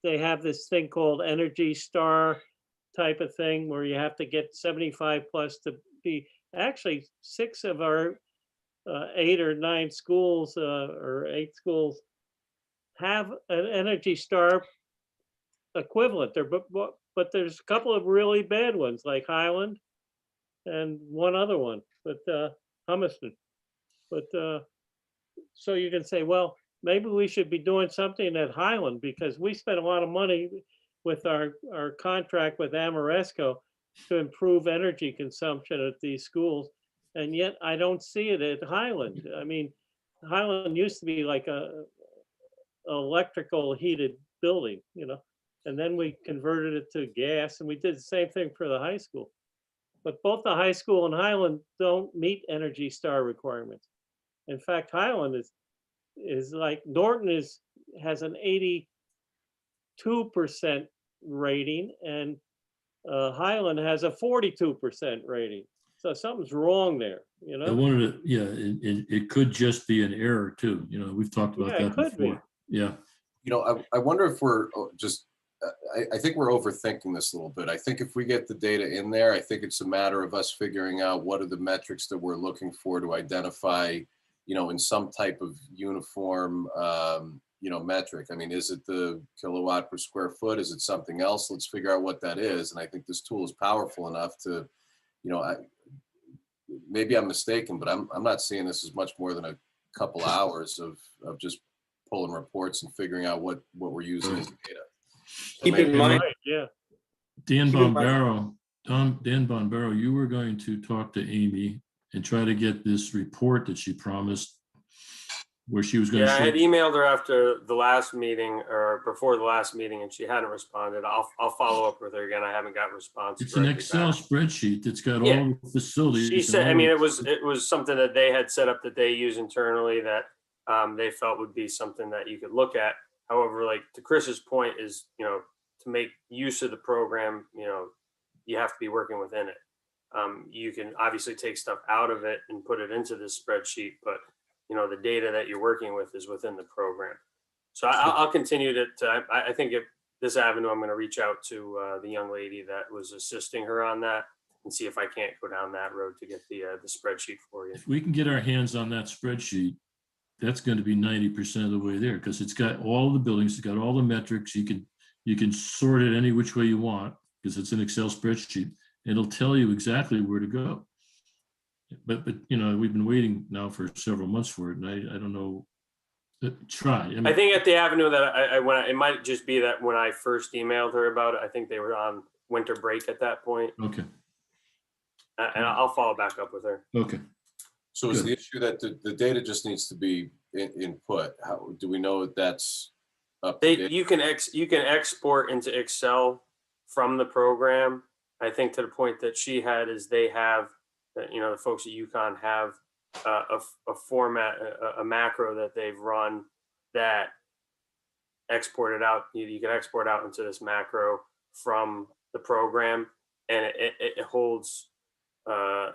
they have this thing called Energy Star type of thing, where you have to get 75 plus to be. Actually, 6 of our 8 or 9 schools, or 8 schools, have an Energy Star equivalent there, but there's a couple of really bad ones, like Highland and one other one, but Humiston. But so you can say, well, maybe we should be doing something at Highland, because we spent a lot of money with our contract with Amoresco to improve energy consumption at these schools. And yet I don't see it at Highland. I mean, Highland used to be like a electrical heated building, you know, and then we converted it to gas, and we did the same thing for the high school. But both the high school and Highland don't meet Energy Star requirements. In fact, Highland is like, Norton has an 82% rating, and Highland has a 42% rating. So something's wrong there, you I know? wanted to, yeah, it could just be an error too. You know, we've talked about Yeah, it that could be. before. Yeah. You know, I wonder if we're just, I think we're overthinking this a little bit. I think if we get the data in there, I think it's a matter of us figuring out what are the metrics that we're looking for to identify, you know, in some type of uniform, you know, metric. I mean, is it the kilowatt per square foot? Is it something else? Let's figure out what that is. And I think this tool is powerful enough to, you know, maybe I'm mistaken, but I'm not seeing this as much more than a couple hours of just pulling reports and figuring out what we're using as data. So Keep in maybe- mind, Right, yeah. Dan Keep in mind- Bombaro, Dan Bombaro, you were going to talk to Amy and try to get this report that she promised, where she was going Yeah, I had to. emailed her after the last meeting or before the last meeting, and she hadn't responded. I'll follow up with her again. I haven't got a response. It's an directly Excel back. smeadsheet that's got Yeah. all the facilities. She and said, I all mean, the- it was something that they had set up that they use internally that they felt would be something that you could look at. However, like to Chris's point is, you know, to make use of the program, you know, you have to be working within it. You can obviously take stuff out of it and put it into this spreadsheet, but you know, the data that you're working with is within the program. So I'll continue to, I think if this avenue, I'm going to reach out to the young lady that was assisting her on that and see if I can't go down that road to get the spreadsheet for you. If we can get our hands on that spreadsheet, that's going to be 90% of the way there, because it's got all the buildings, it's got all the metrics. You can sort it any which way you want because it's an Excel spreadsheet. It'll tell you exactly where to go. But you know, we've been waiting now for several months for it, and I don't know. Try. I mean, I think at the avenue that it might just be that when I first emailed her about it, I think they were on winter break at that point, okay. and I'll follow back up with her. Okay. So is Good. the issue that the data just needs to be input? How do we know that that's up to date? You can export into Excel from the program. I think to the point that she had is they have, you know, the folks at UConn have a format, a macro that they've run that exported out. You can export out into this macro from the program, and it holds a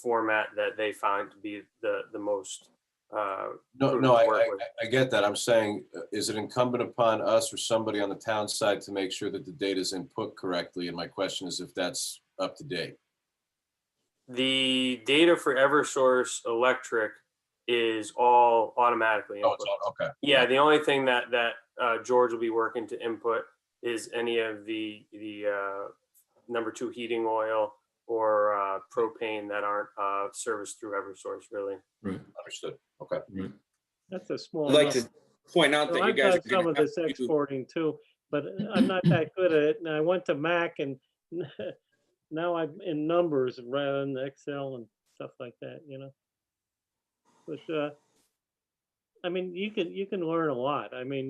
format that they find to be the most. No, I get that. I'm saying, is it incumbent upon us or somebody on the town side to make sure that the data is input correctly? And my question is if that's up to date. The data for Eversource Electric is all automatically Oh, input. it's all, okay. Yeah, the only thing that George will be working to input is any of the number 2 heating oil or propane that aren't serviced through Eversource, really. Right. Understood. Okay. Right. That's a small. I'd like number. to point out So that you I've guys done are some gonna of have this to do- exporting too, but I'm not that good at it. And I went to Mac, and now I'm in numbers rather than Excel and stuff like that, you know. But I mean, you can learn a lot. I mean,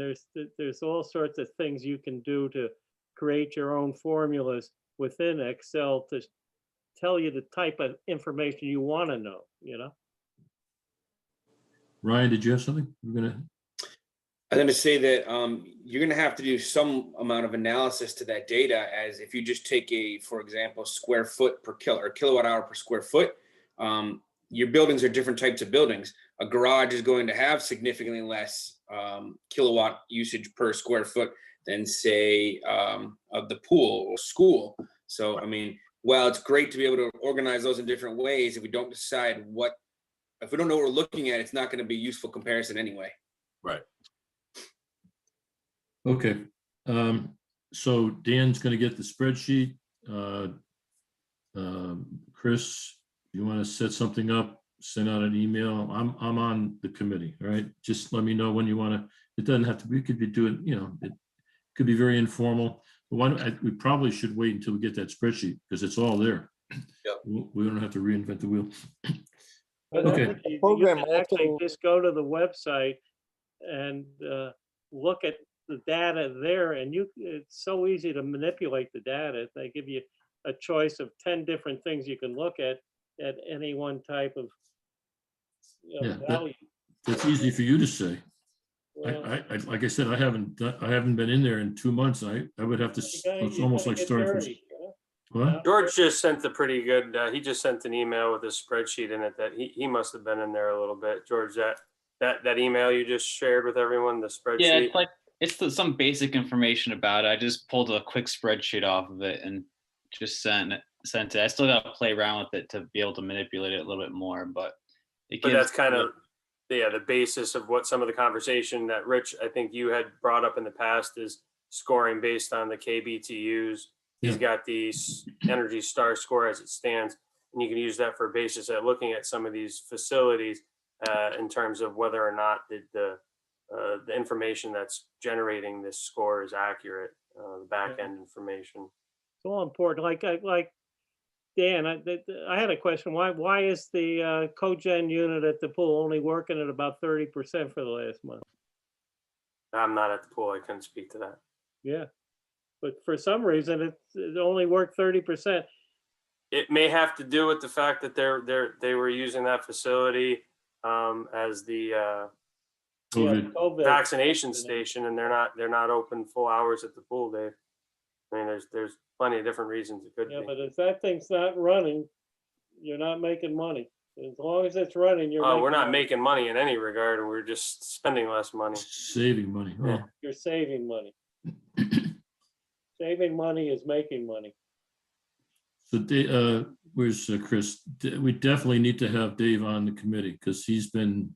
there's all sorts of things you can do to create your own formulas within Excel to tell you the type of information you want to know, you know. Ryan, did you have something? We're gonna. I'm going to say that you're going to have to do some amount of analysis to that data, as if you just take for example, square foot per kilowatt hour per square foot. Your buildings are different types of buildings. A garage is going to have significantly less kilowatt usage per square foot than, say, of the pool or school. So, I mean, while it's great to be able to organize those in different ways, if we don't decide if we don't know what we're looking at, it's not going to be a useful comparison anyway. Right. Okay. So Dan's going to get the spreadsheet. Chris, you want to set something up send out an email. I'm on the committee, all right? Just let me know when you want to, it doesn't have to, we could be doing, it could be very informal. But why don't, we probably should wait until we get that spreadsheet because it's all there. Yep. We don't have to reinvent the wheel. But I Okay. think you Program can actually also- just go to the website and look at the data there, and it's so easy to manipulate the data. They give you a choice of 10 different things you can look at any one type of Yeah, value. That's easy for you to say. Well, Like I said, I haven't been in there in 2 months. I would have to, it's almost like starting from. What? George just sent a pretty good, he just sent an email with a spreadsheet in it that he must have been in there a little bit. George, that email you just shared with everyone, the spreadsheet? Yeah, it's like some basic information about it. I just pulled a quick spreadsheet off of it and just sent it. I still got to play around with it to be able to manipulate it a little bit more, but it But gives that's kind of, the basis of what some of the conversation that Rich, I think you had brought up in the past is scoring based on the KBTUs. He's got the Energy Star score as it stands, and you can use that for a basis at looking at some of these facilities in terms of whether or not the information that's generating this score is accurate, the back end information. it's all important. Like Dan, I had a question. Why is the cogen unit at the pool only working at about 30% for the last month? I'm not at the pool. I couldn't speak to that. Yeah, but for some reason it only worked 30%. It may have to do with the fact that they were using that facility as the COVID. vaccination station, and they're not open full hours at the pool, Dave. I mean, there's plenty of different reasons it could Yeah, be. but if that thing's not running, you're not making money. As long as it's running, you're We're not money. making money in any regard, and we're just spending less money. Saving money. Oh, You're saving money. Saving money is making money. so where's Chris? We definitely need to have Dave on the committee because he's been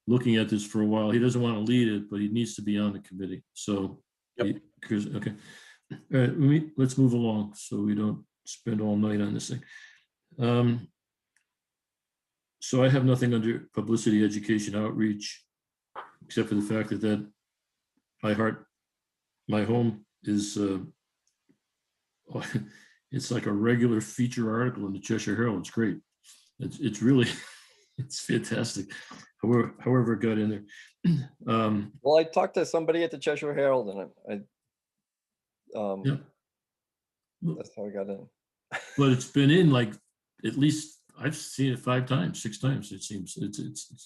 looking at this for a while. He doesn't want to lead it, but he needs to be on the committee. So, Chris, okay. All right, let's move along so we don't spend all night on this thing. So I have nothing under publicity, education, outreach, except for the fact that I Heart My Home is it's like a regular feature article in the Cheshire Herald. It's great. It's really it's fantastic. However it got in there. Well, I talked to somebody at the Cheshire Herald and Yeah. that's how I got in. But it's been in like at least I've seen it 5 times, 6 times. It seems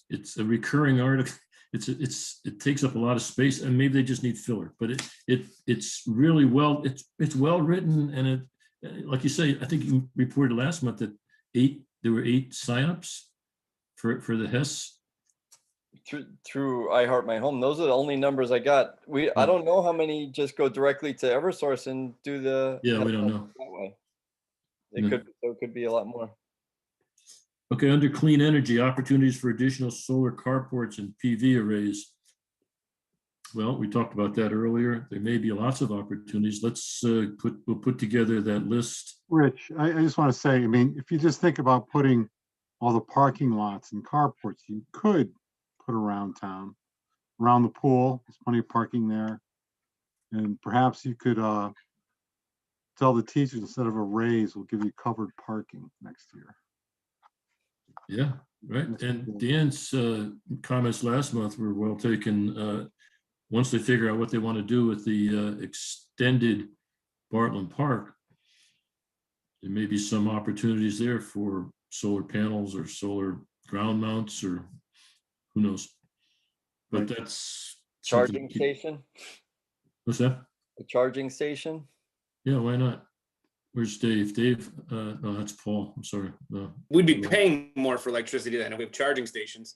it's a recurring article. It takes up a lot of space, and maybe they just need filler. But it's really it's well written, and it like you say. I think you reported last month that there were 8 signups for the Hess. Through I Heart My Home. Those are the only numbers I got. I don't know how many just go directly to Eversource and do the. Yeah, we don't know. That way. No. It could be a lot more. Okay, under clean energy, opportunities for additional solar carports and PV arrays. Well, we talked about that earlier. There may be lots of opportunities. We'll put together that list. Rich, I just want to say, I mean, if you just think about putting all the parking lots and carports, you could put around town, around the pool. There's plenty of parking there. And perhaps you could tell the teachers instead of a raise, we'll give you covered parking next year. Yeah, right. And Dan's comments last month were well taken. Once they figure out what they want to do with the extended Bartland Park, there may be some opportunities there for solar panels or solar ground mounts or who knows. But that's Charging station? What's that? A charging station? Yeah, why not? Where's Dave? Dave, no, that's Paul. I'm sorry. No. We'd be paying more for electricity than if we have charging stations.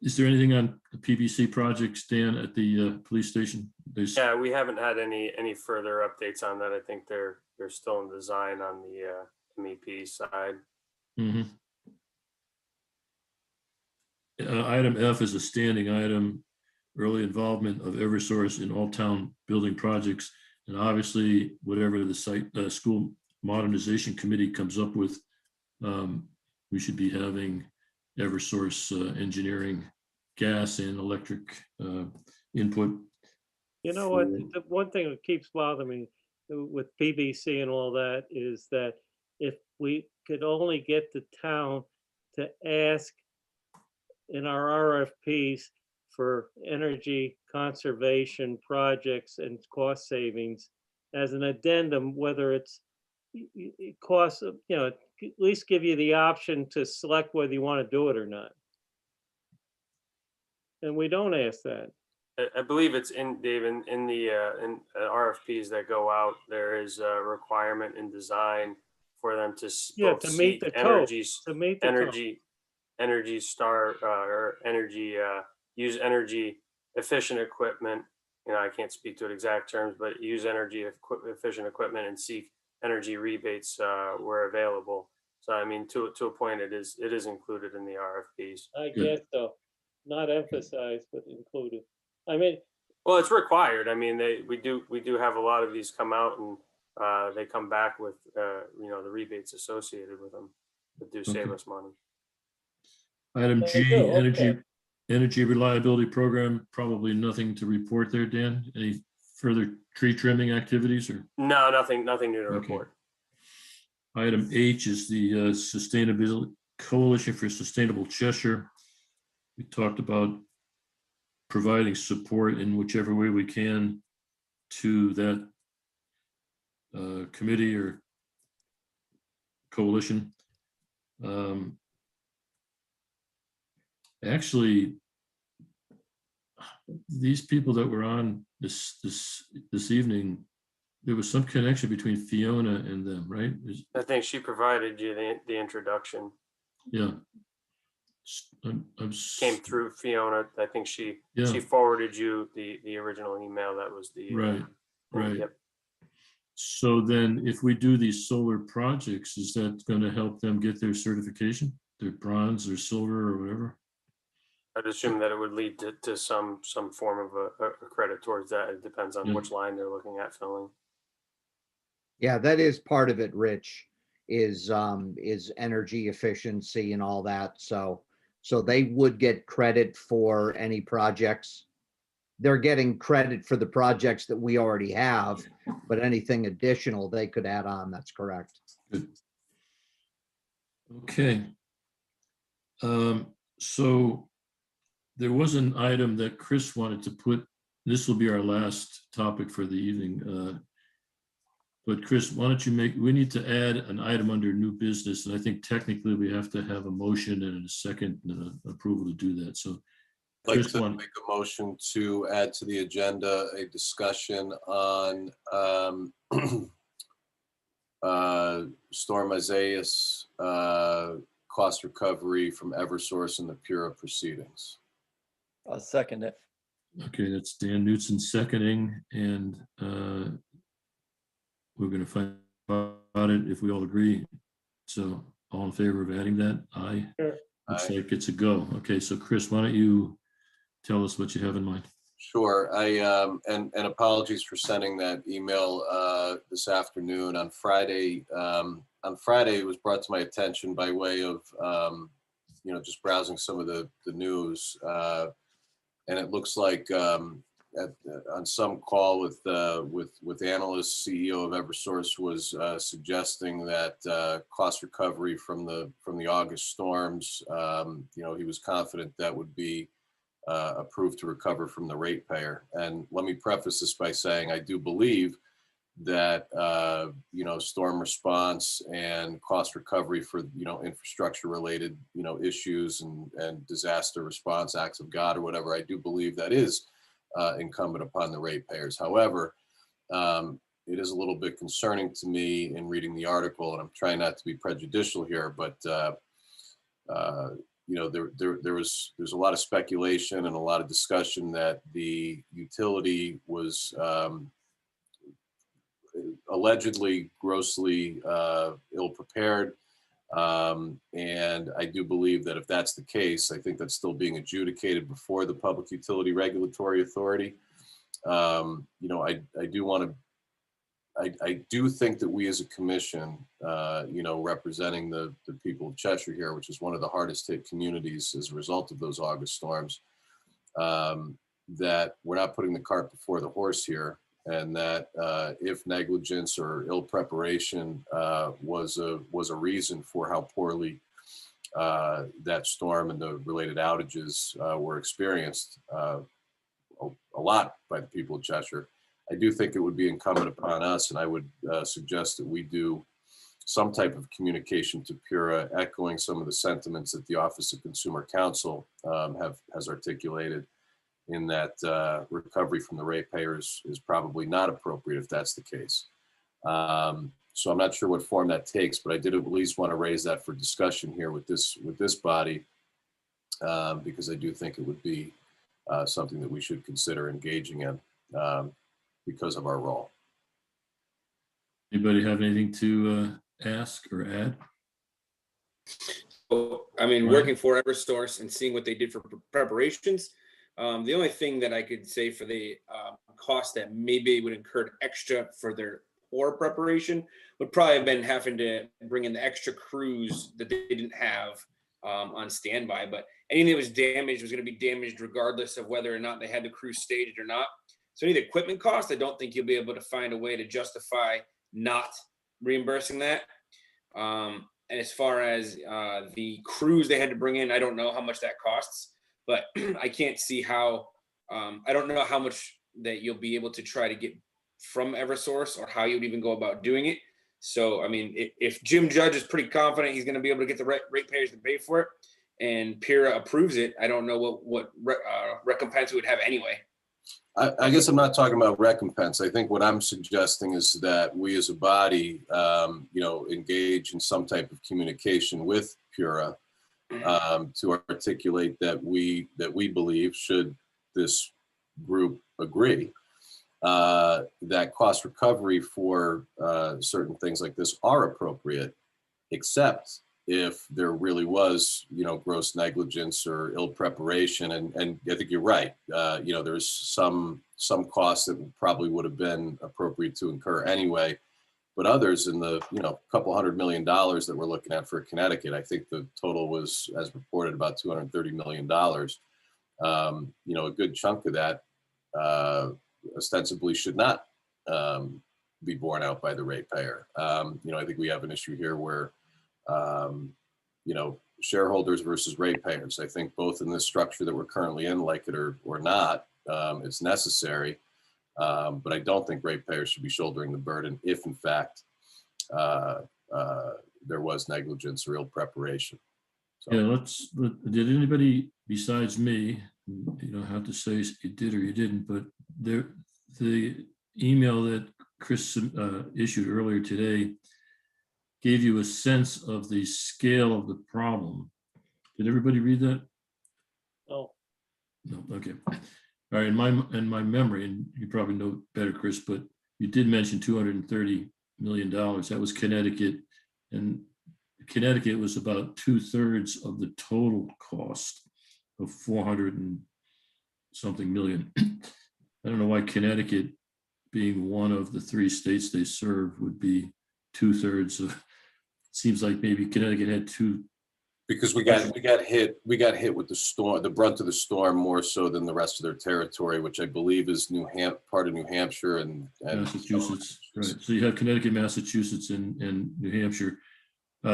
Is there anything on the PVC projects, Dan, at the police station? Yeah, we haven't had any further updates on that. I think they're still in design on the MEP side. Mm-hmm. Item F is a standing item, early involvement of Eversource in all town building projects. And obviously, whatever the school modernization committee comes up with, we should be having Eversource engineering, gas and electric input. You know what, the one thing that keeps bothering me with PVC and all that is that if we could only get the town to ask in our RFPs for energy conservation projects and cost savings as an addendum, whether it costs, you know, at least give you the option to select whether you want to do it or not. And we don't ask that. I believe it's in, Dave, in the RFPs that go out, there is a requirement in design for them to Yeah, both to meet seek the code, energy, to meet the code. energy star, or energy, use energy efficient equipment. You know, I can't speak to it exact terms, but use energy efficient equipment and seek energy rebates where available. So I mean, to a point, it is included in the RFPs. I Good. guess so. Not emphasized, but included. I mean, Well, it's required. I mean, we do have a lot of these come out and they come back with you know, the rebates associated with them that do save Okay. us money. Item Well, they G, do, okay. energy reliability program, probably nothing to report there, Dan. Any further tree trimming activities or? No, nothing new to Okay. report. Item H is the Sustainability Coalition for Sustainable Cheshire. We talked about providing support in whichever way we can to that committee or coalition. Actually, these people that were on this evening, there was some connection between Fiona and them, right? I think she provided you the introduction. Yeah. Came through Fiona. I think she forwarded you the original email. That was the right. Yep. So then if we do these solar projects, is that going to help them get their certification, their bronze or silver or whatever? I'd assume that it would lead to some form of a credit towards that. It depends on which line they're looking at filling. Yeah, that is part of it, Rich, is energy efficiency and all that. So they would get credit for any projects. They're getting credit for the projects that we already have, but anything additional they could add on. That's correct. Good. Okay. So there was an item that Chris wanted to put, this will be our last topic for the evening. But Chris, why don't you we need to add an item under new business. And I think technically we have to have a motion and a second approval to do that. So I'd like Chris, to make a motion to add to the agenda a discussion on Storm Isaias cost recovery from Eversource in the Pura proceedings. I'll second it. okay, that's Dan Knutson seconding, and we're going to find out about it if we all agree. So all in favor of adding that? Aye. Sure. Looks like it's a go. Okay, so Chris, why don't you tell us what you have in mind? Sure. And apologies for sending that email this afternoon. On Friday, it was brought to my attention by way of just browsing some of the news, and it looks like on some call with analysts, CEO of Eversource was suggesting that cost recovery from the August storms, he was confident that would be approved to recover from the ratepayer. And let me preface this by saying I do believe that storm response and cost recovery for infrastructure related issues and disaster response, acts of God or whatever, I do believe that is incumbent upon the ratepayers. However, it is a little bit concerning to me in reading the article, and I'm trying not to be prejudicial here, but there's a lot of speculation and a lot of discussion that the utility was allegedly grossly ill prepared. And I do believe that if that's the case, I think that's still being adjudicated before the Public Utility Regulatory Authority. I do want to I do think that we as a commission, representing the people of Cheshire here, which is one of the hardest hit communities as a result of those August storms, that we're not putting the cart before the horse here, and that if negligence or ill preparation was a reason for how poorly that storm and the related outages were experienced a lot by the people of Cheshire, I do think it would be incumbent upon us, and I would suggest that we do some type of communication to PURA, echoing some of the sentiments that the Office of Consumer Counsel has articulated, in that recovery from the ratepayers is probably not appropriate if that's the case. So I'm not sure what form that takes, but I did at least want to raise that for discussion here with this body, because I do think it would be something that we should consider engaging in because of our role. Anybody have anything to ask or add? Well, I mean, Right. working for Eversource and seeing what they did for preparations, the only thing that I could say for the cost that maybe would incur extra for their poor preparation would probably have been having to bring in the extra crews that they didn't have on standby. But anything that was damaged was going to be damaged regardless of whether or not they had the crew staged or not. So any of the equipment cost, I don't think you'll be able to find a way to justify not reimbursing that. And as far as the crews they had to bring in, I don't know how much that costs, but I can't see how, I don't know how much that you'll be able to try to get from Eversource or how you'd even go about doing it. So, I mean, if Jim Judge is pretty confident he's going to be able to get the ratepayers to pay for it and PURA approves it, I don't know what recompense it would have anyway. I guess I'm not talking about recompense. I think what I'm suggesting is that we as a body, engage in some type of communication with PURA to articulate that we believe, should this group agree, that cost recovery for certain things like this are appropriate, except if there really was, gross negligence or ill preparation. And I think you're right. There's some costs that probably would have been appropriate to incur anyway, but others in the, couple $100 million that we're looking at for Connecticut, I think the total was, as reported, about $230 million. A good chunk of that ostensibly should not be borne out by the ratepayer. I think we have an issue here where, shareholders versus ratepayers. I think both in this structure that we're currently in, like it or not, it's necessary. But I don't think ratepayers should be shouldering the burden if, in fact, there was negligence or ill preparation. So. Yeah, did anybody besides me, you don't have to say you did or you didn't, but the email that Chris issued earlier today gave you a sense of the scale of the problem. Did everybody read that? Oh, No, okay. All right, in my memory, and you probably know better, Chris, but you did mention $230 million. That was Connecticut, and Connecticut was about 2/3 of the total cost of 400 and something million. I don't know why Connecticut, being one of the 3 states they serve, would be 2/3 of. Seems like maybe Connecticut had 2. Because we got hit with the storm, the brunt of the storm, more so than the rest of their territory, which I believe is part of New Hampshire and Massachusetts. Right. So you have Connecticut, Massachusetts, and New Hampshire.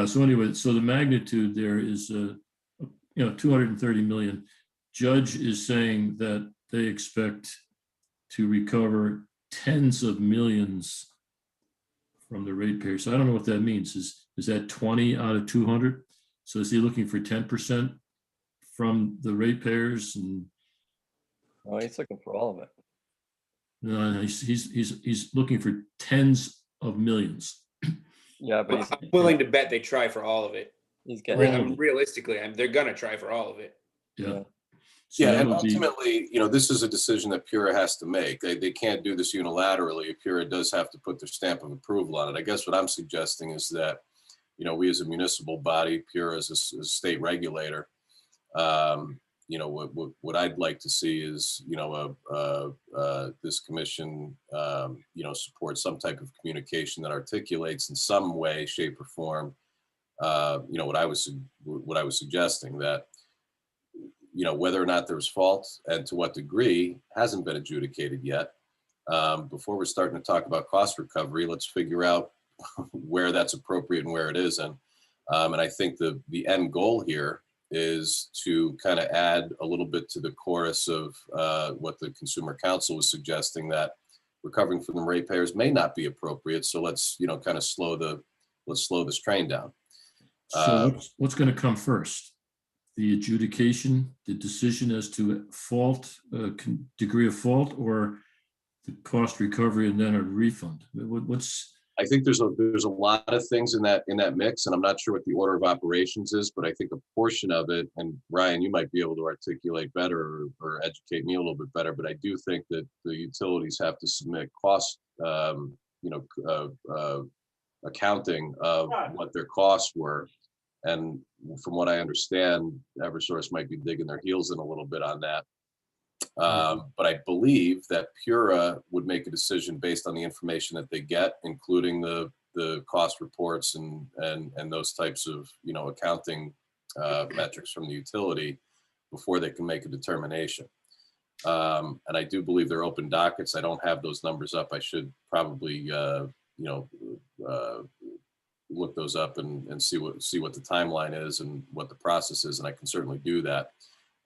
So anyway, so the magnitude there is, 230 million. Judge is saying that they expect to recover tens of millions from the ratepayers. So I don't know what that means. Is that 20 out of 200? So is he looking for 10% from the ratepayers? And Oh, he's looking for all of it. no, he's looking for tens of millions. Yeah, but he's, I'm willing to bet they try for all of it. he's getting. Realistically, they're gonna try for all of it. Yeah. So yeah, that and would be- ultimately, this is a decision that PURA has to make. They can't do this unilaterally. PURA does have to put their stamp of approval on it. I guess what I'm suggesting is that, we as a municipal body, PURA as a state regulator, what I'd like to see is, this commission, support some type of communication that articulates in some way, shape, or form, what I was suggesting, that, whether or not there's fault and to what degree hasn't been adjudicated yet. Before we're starting to talk about cost recovery, let's figure out where that's appropriate and where it isn't. And I think the end goal here is to kind of add a little bit to the chorus of what the Consumer Council was suggesting, that recovering from the ratepayers may not be appropriate. So let's, kind of slow this train down. So what's going to come first? The adjudication, the decision as to fault, degree of fault, or the cost recovery and then a refund? I think there's a lot of things in that mix, and I'm not sure what the order of operations is, but I think a portion of it, and Ryan, you might be able to articulate better or educate me a little bit better, but I do think that the utilities have to submit cost, accounting of what their costs were. And from what I understand, Eversource might be digging their heels in a little bit on that. But I believe that Pura would make a decision based on the information that they get, including the cost reports and those types of, accounting metrics from the utility, before they can make a determination. And I do believe they're open dockets. I don't have those numbers up. I should probably, look those up and see what the timeline is and what the process is, and I can certainly do that.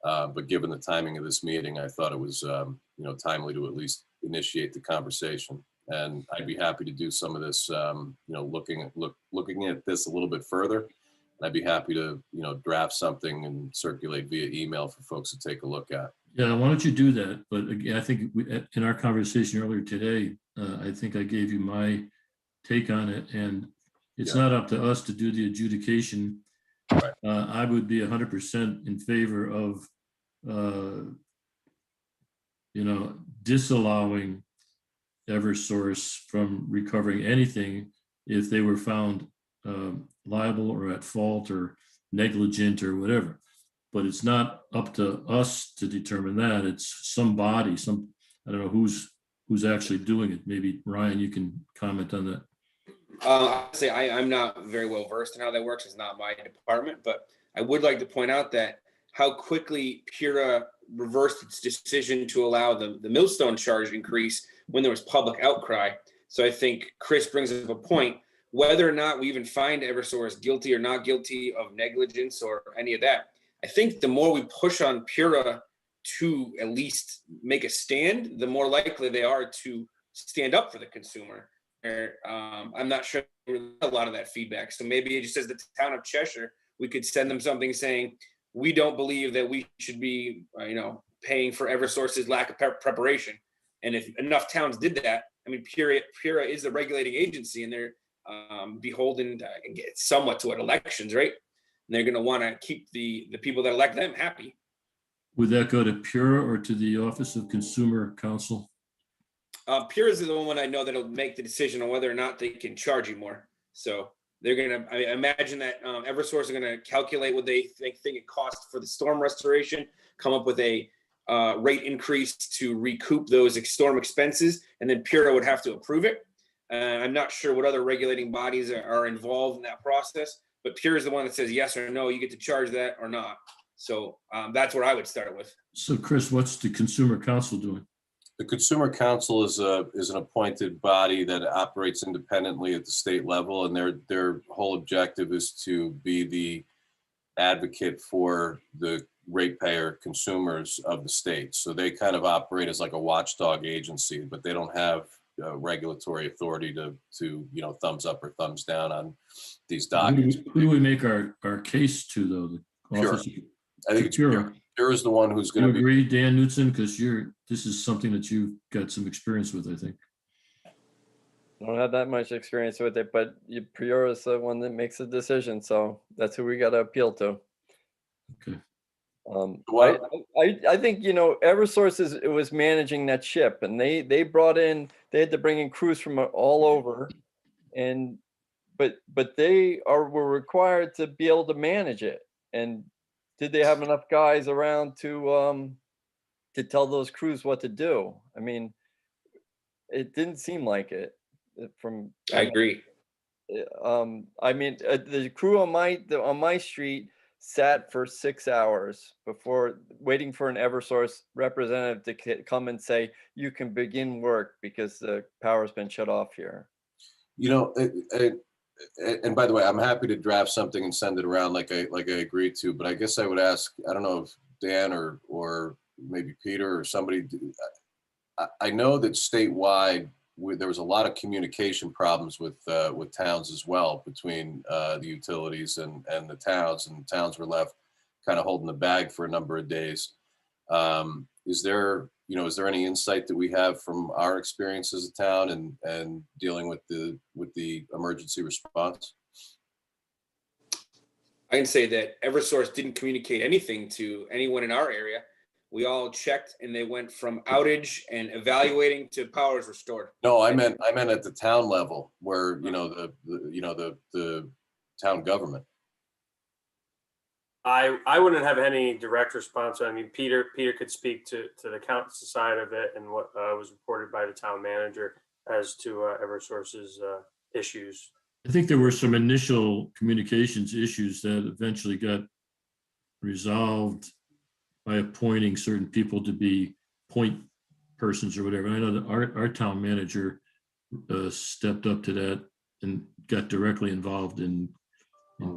But given the timing of this meeting, I thought it was, timely to at least initiate the conversation. And I'd be happy to do some of this, looking at this a little bit further. And I'd be happy to, draft something and circulate via email for folks to take a look at. Yeah, why don't you do that? But again, I think in our conversation earlier today, I think I gave you my take on it, and it's not up to us to do the adjudication. Right. I would be 100% in favor of, disallowing Eversource from recovering anything if they were found liable or at fault or negligent or whatever. But it's not up to us to determine that. It's somebody, I don't know who's actually doing it. Maybe Ryan, you can comment on that. Honestly, I'm not very well versed in how that works. It's not my department, but I would like to point out that how quickly Pura reversed its decision to allow the millstone charge increase when there was public outcry. So I think Chris brings up a point. Whether or not we even find Eversource guilty or not guilty of negligence or any of that, I think the more we push on Pura to at least make a stand, the more likely they are to stand up for the consumer. I'm not sure a lot of that feedback. So maybe it just says the town of Cheshire, we could send them something saying, we don't believe that we should be, paying for Eversource's lack of preparation. And if enough towns did that, I mean, Pura is the regulating agency, and they're beholden somewhat to what elections, right? And they're going to want to keep the people that elect them happy. Would that go to Pura or to the Office of Consumer Counsel? Pura is the one I know that'll make the decision on whether or not they can charge you more. So they're going to, I imagine that Eversource are going to calculate what they think it costs for the storm restoration, come up with a rate increase to recoup those storm expenses, and then Pura would have to approve it. I'm not sure what other regulating bodies are involved in that process, but Pura is the one that says yes or no, you get to charge that or not. So that's where I would start with. So Chris, what's the Consumer Council doing? The Consumer Council is an appointed body that operates independently at the state level, and their whole objective is to be the advocate for the ratepayer consumers of the state. So they kind of operate as like a watchdog agency, but they don't have regulatory authority to thumbs up or thumbs down on these documents. Who do we make our case to, though? The Pura. office of, I think it's Pura. Pura is the one who's going to agree, Dan Knutson, because this is something that you've got some experience with, I think. I don't have that much experience with it, but Pura is the one that makes the decision, so that's who we got to appeal to. Okay. I think Eversource was managing that ship, and they had to bring in crews from all over, but they were required to be able to manage it, and did they have enough guys around to tell those crews what to do? I mean, it didn't seem like it from. I agree. I mean, the crew on my street sat for 6 hours before waiting for an Eversource representative to come and say, you can begin work because the power's been shut off here. You know, and by the way, I'm happy to draft something and send it around like I agreed to, but I guess I would ask, I don't know if Dan or maybe Peter or somebody, I know that statewide, there was a lot of communication problems with towns as well, between the utilities and the towns, and towns were left kind of holding the bag for a number of days. Is there any insight that we have from our experience as a town and dealing with the emergency response? I can say that Eversource didn't communicate anything to anyone in our area. We all checked, and they went from outage and evaluating to power is restored. No, I meant at the town level, where the town government. I wouldn't have any direct response. I mean, Peter could speak to the council side of it and what was reported by the town manager as to Eversource's issues. I think there were some initial communications issues that eventually got resolved by appointing certain people to be point persons or whatever. And I know that our town manager stepped up to that and got directly involved in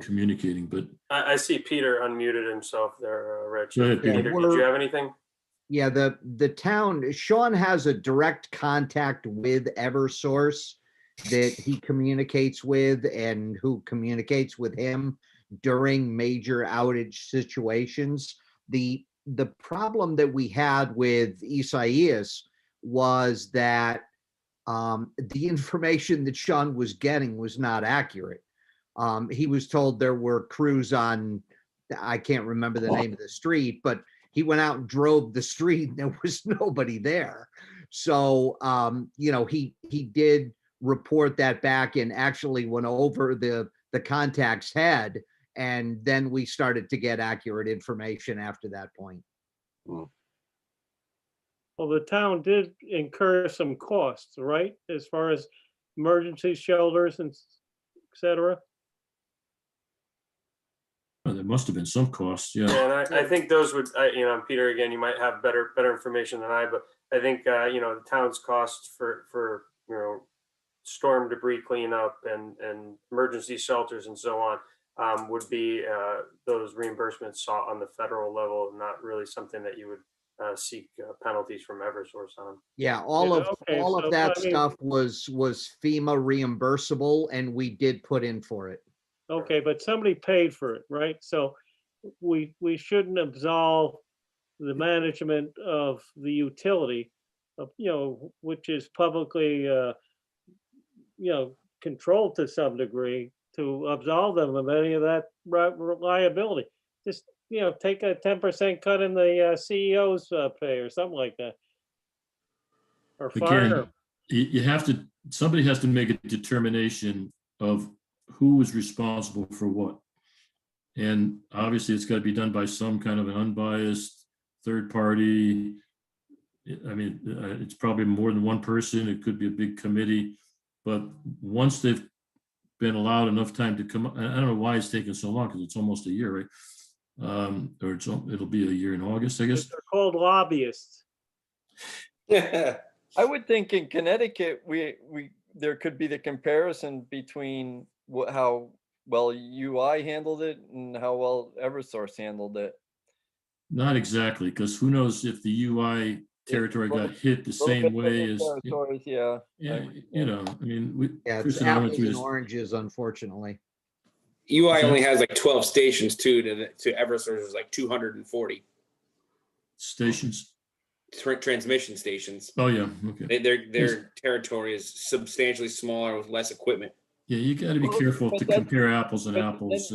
communicating, but I see Peter unmuted himself there, Rich. Go ahead, Peter. Peter, did you have anything? Yeah, the town, Sean has a direct contact with Eversource that he communicates with and who communicates with him during major outage situations. The problem that we had with Isaias was that the information that Sean was getting was not accurate. He was told there were crews on, I can't remember the name of the street, but he went out and drove the street and there was nobody there. So, he did report that back and actually went over the contact's head. And then we started to get accurate information after that point. Well, the town did incur some costs, right? As far as emergency shelters and et cetera. well, there must have been some costs, yeah. Yeah, and I think those would, Peter, again, you might have better information than I, but I think, the town's costs for storm debris cleanup and emergency shelters and so on would be those reimbursements sought on the federal level, not really something that you would seek penalties from Eversource on. Yeah, all of so, that I mean- stuff was FEMA reimbursable, and we did put in for it. Okay, but somebody paid for it, right? So we shouldn't absolve the management of the utility, which is publicly, controlled to some degree, to absolve them of any of that liability. Just, take a 10% cut in the CEO's pay or something like that. Or fire. Again, somebody has to make a determination of who is responsible for what. And obviously it's got to be done by some kind of an unbiased third party. I mean, it's probably more than one person. It could be a big committee, but once they've been allowed enough time to come, I don't know why it's taking so long, because it's almost a year, right? Or it'll be a year in August, I guess. They're called lobbyists. I would think in Connecticut, there could be the comparison between how well UI handled it and how well Eversource handled it. Not exactly, because who knows if the UI territory got hit the same way as, Yeah. yeah, I mean, Yeah, Chris it's and I went apples through and this. oranges, unfortunately. UI only has like 12 stations too. To Eversource is like 240 Stations. transmission stations. Oh, yeah, okay. Their territory is substantially smaller with less equipment. Yeah, you got to be Well, careful but to that's- compare apples and But apples.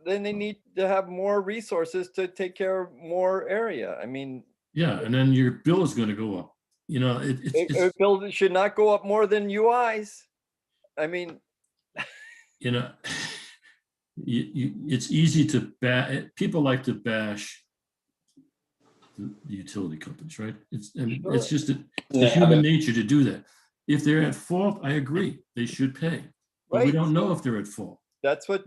then they need to have more resources to take care of more area. I mean, Yeah, and then your bill is going to go up. It's bill should not go up more than UIs. I mean, you know, it's easy to people like to bash the utility companies, right? It's just it's human nature to do that. If they're at fault, I agree, they should pay. But we Right. don't know if they're at fault. That's what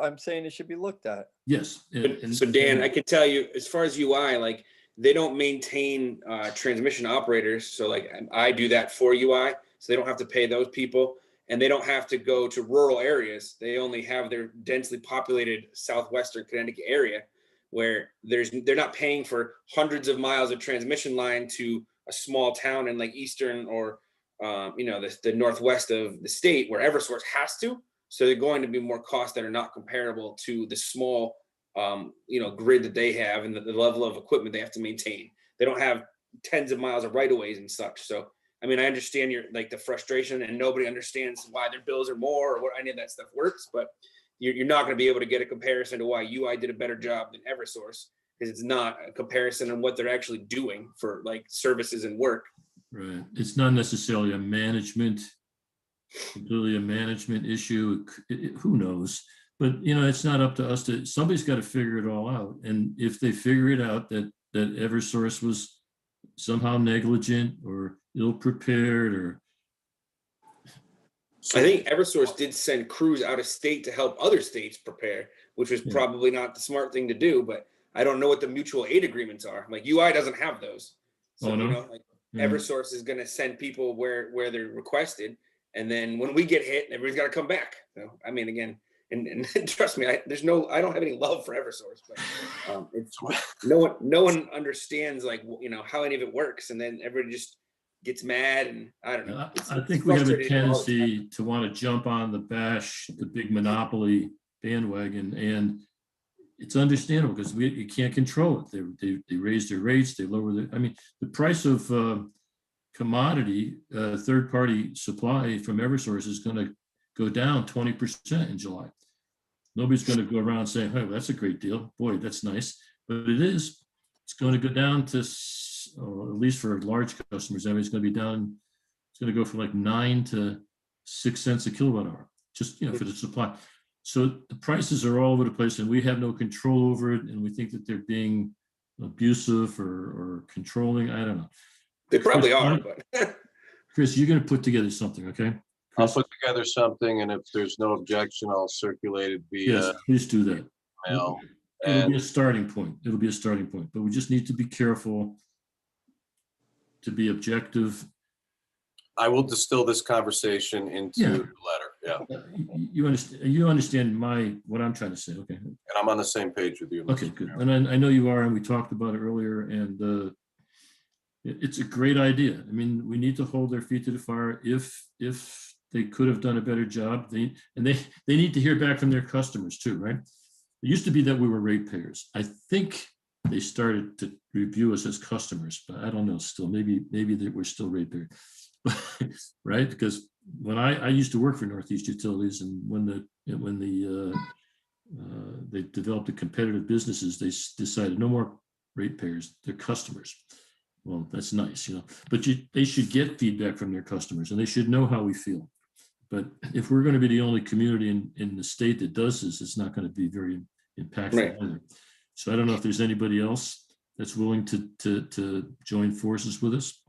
I'm saying. It should be looked at. Yes. So Dan, I can tell you, as far as UI, like they don't maintain transmission operators. So like I do that for UI, so they don't have to pay those people, and they don't have to go to rural areas. They only have their densely populated southwestern Connecticut area where they're not paying for hundreds of miles of transmission line to a small town in like eastern or the northwest of the state where Eversource has to. So they're going to be more costs that are not comparable to the small, grid that they have and the level of equipment they have to maintain. They don't have tens of miles of right-of-ways and such. So, I mean, I understand the frustration, and nobody understands why their bills are more or what any of that stuff works, but you're not going to be able to get a comparison to why UI did a better job than Eversource, because it's not a comparison on what they're actually doing for like services and work. Right. It's not necessarily completely a management issue. Who knows? But, it's not up to us somebody's got to figure it all out. And if they figure it out that Eversource was somehow negligent or ill-prepared or. I think Eversource did send crews out of state to help other states prepare, which was probably not the smart thing to do, but I don't know what the mutual aid agreements are. Like UI doesn't have those. So, Eversource is going to send people where they're requested. And then when we get hit, everybody's got to come back. So, I mean, again, and trust me, I don't have any love for Eversource, but it's no one understands how any of it works. And then everybody just gets mad, and I don't know. I think we have a tendency to want to jump on the big monopoly bandwagon, and it's understandable because you can't control it. They raise their rates, they lower the price of commodity, third-party supply from Eversource is going to go down 20% in July. Nobody's going to go around saying, "Hey, well, that's a great deal. Boy, that's nice." But it is. It's going to go down to, at least for large customers, it's going to be down. It's going to go from like 9 to 6 cents a kilowatt hour, just for the supply. So the prices are all over the place, and we have no control over it. And we think that they're being abusive or controlling. I don't know. They probably are, but Chris, you're going to put together something, okay? I'll put together something, and if there's no objection, I'll circulate it via Yes, please do that. email. It'll be a starting point. But we just need to be careful to be objective. I will distill this conversation into the letter. Yeah, You understand what I'm trying to say, okay? and I'm on the same page with you. Okay, good. And I know you are, and we talked about it earlier, and it's a great idea. I mean, we need to hold their feet to the fire. If they could have done a better job, they need to hear back from their customers too, right? It used to be that we were ratepayers. I think they started to review us as customers, but I don't know. Still, maybe we're still ratepayers, right? Because when I used to work for Northeast Utilities, and when they developed the competitive businesses, they decided no more ratepayers, they're customers. Well, that's nice, but they should get feedback from their customers, and they should know how we feel. But if we're going to be the only community in the state that does this, it's not going to be very impactful either. So I don't know if there's anybody else that's willing to join forces with us,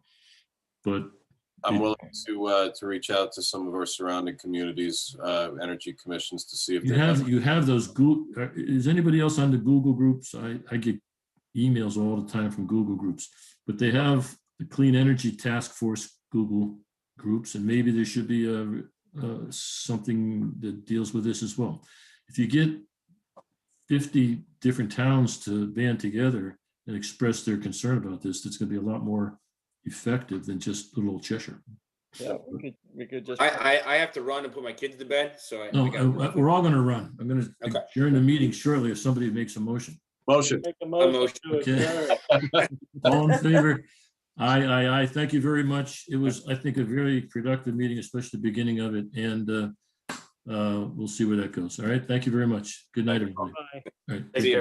but I'm willing to reach out to some of our surrounding communities, energy commissions, to see if you have those Google. Is anybody else on the Google groups? I get emails all the time from Google groups, but they have the Clean Energy Task Force Google groups, and maybe there should be something that deals with this as well. If you get 50 different towns to band together and express their concern about this, that's going to be a lot more effective than just little old Cheshire. Yeah, we could just. I have to run and put my kids to bed, so we're all going to run. I'm going to adjourn the meeting shortly if somebody makes a motion. Make a motion to adjourn. All in favor? Aye. Thank you very much. It was, I think, a very productive meeting, especially the beginning of it, and we'll see where that goes. All right. Thank you very much. Good night, everybody. Bye. All right. See ya.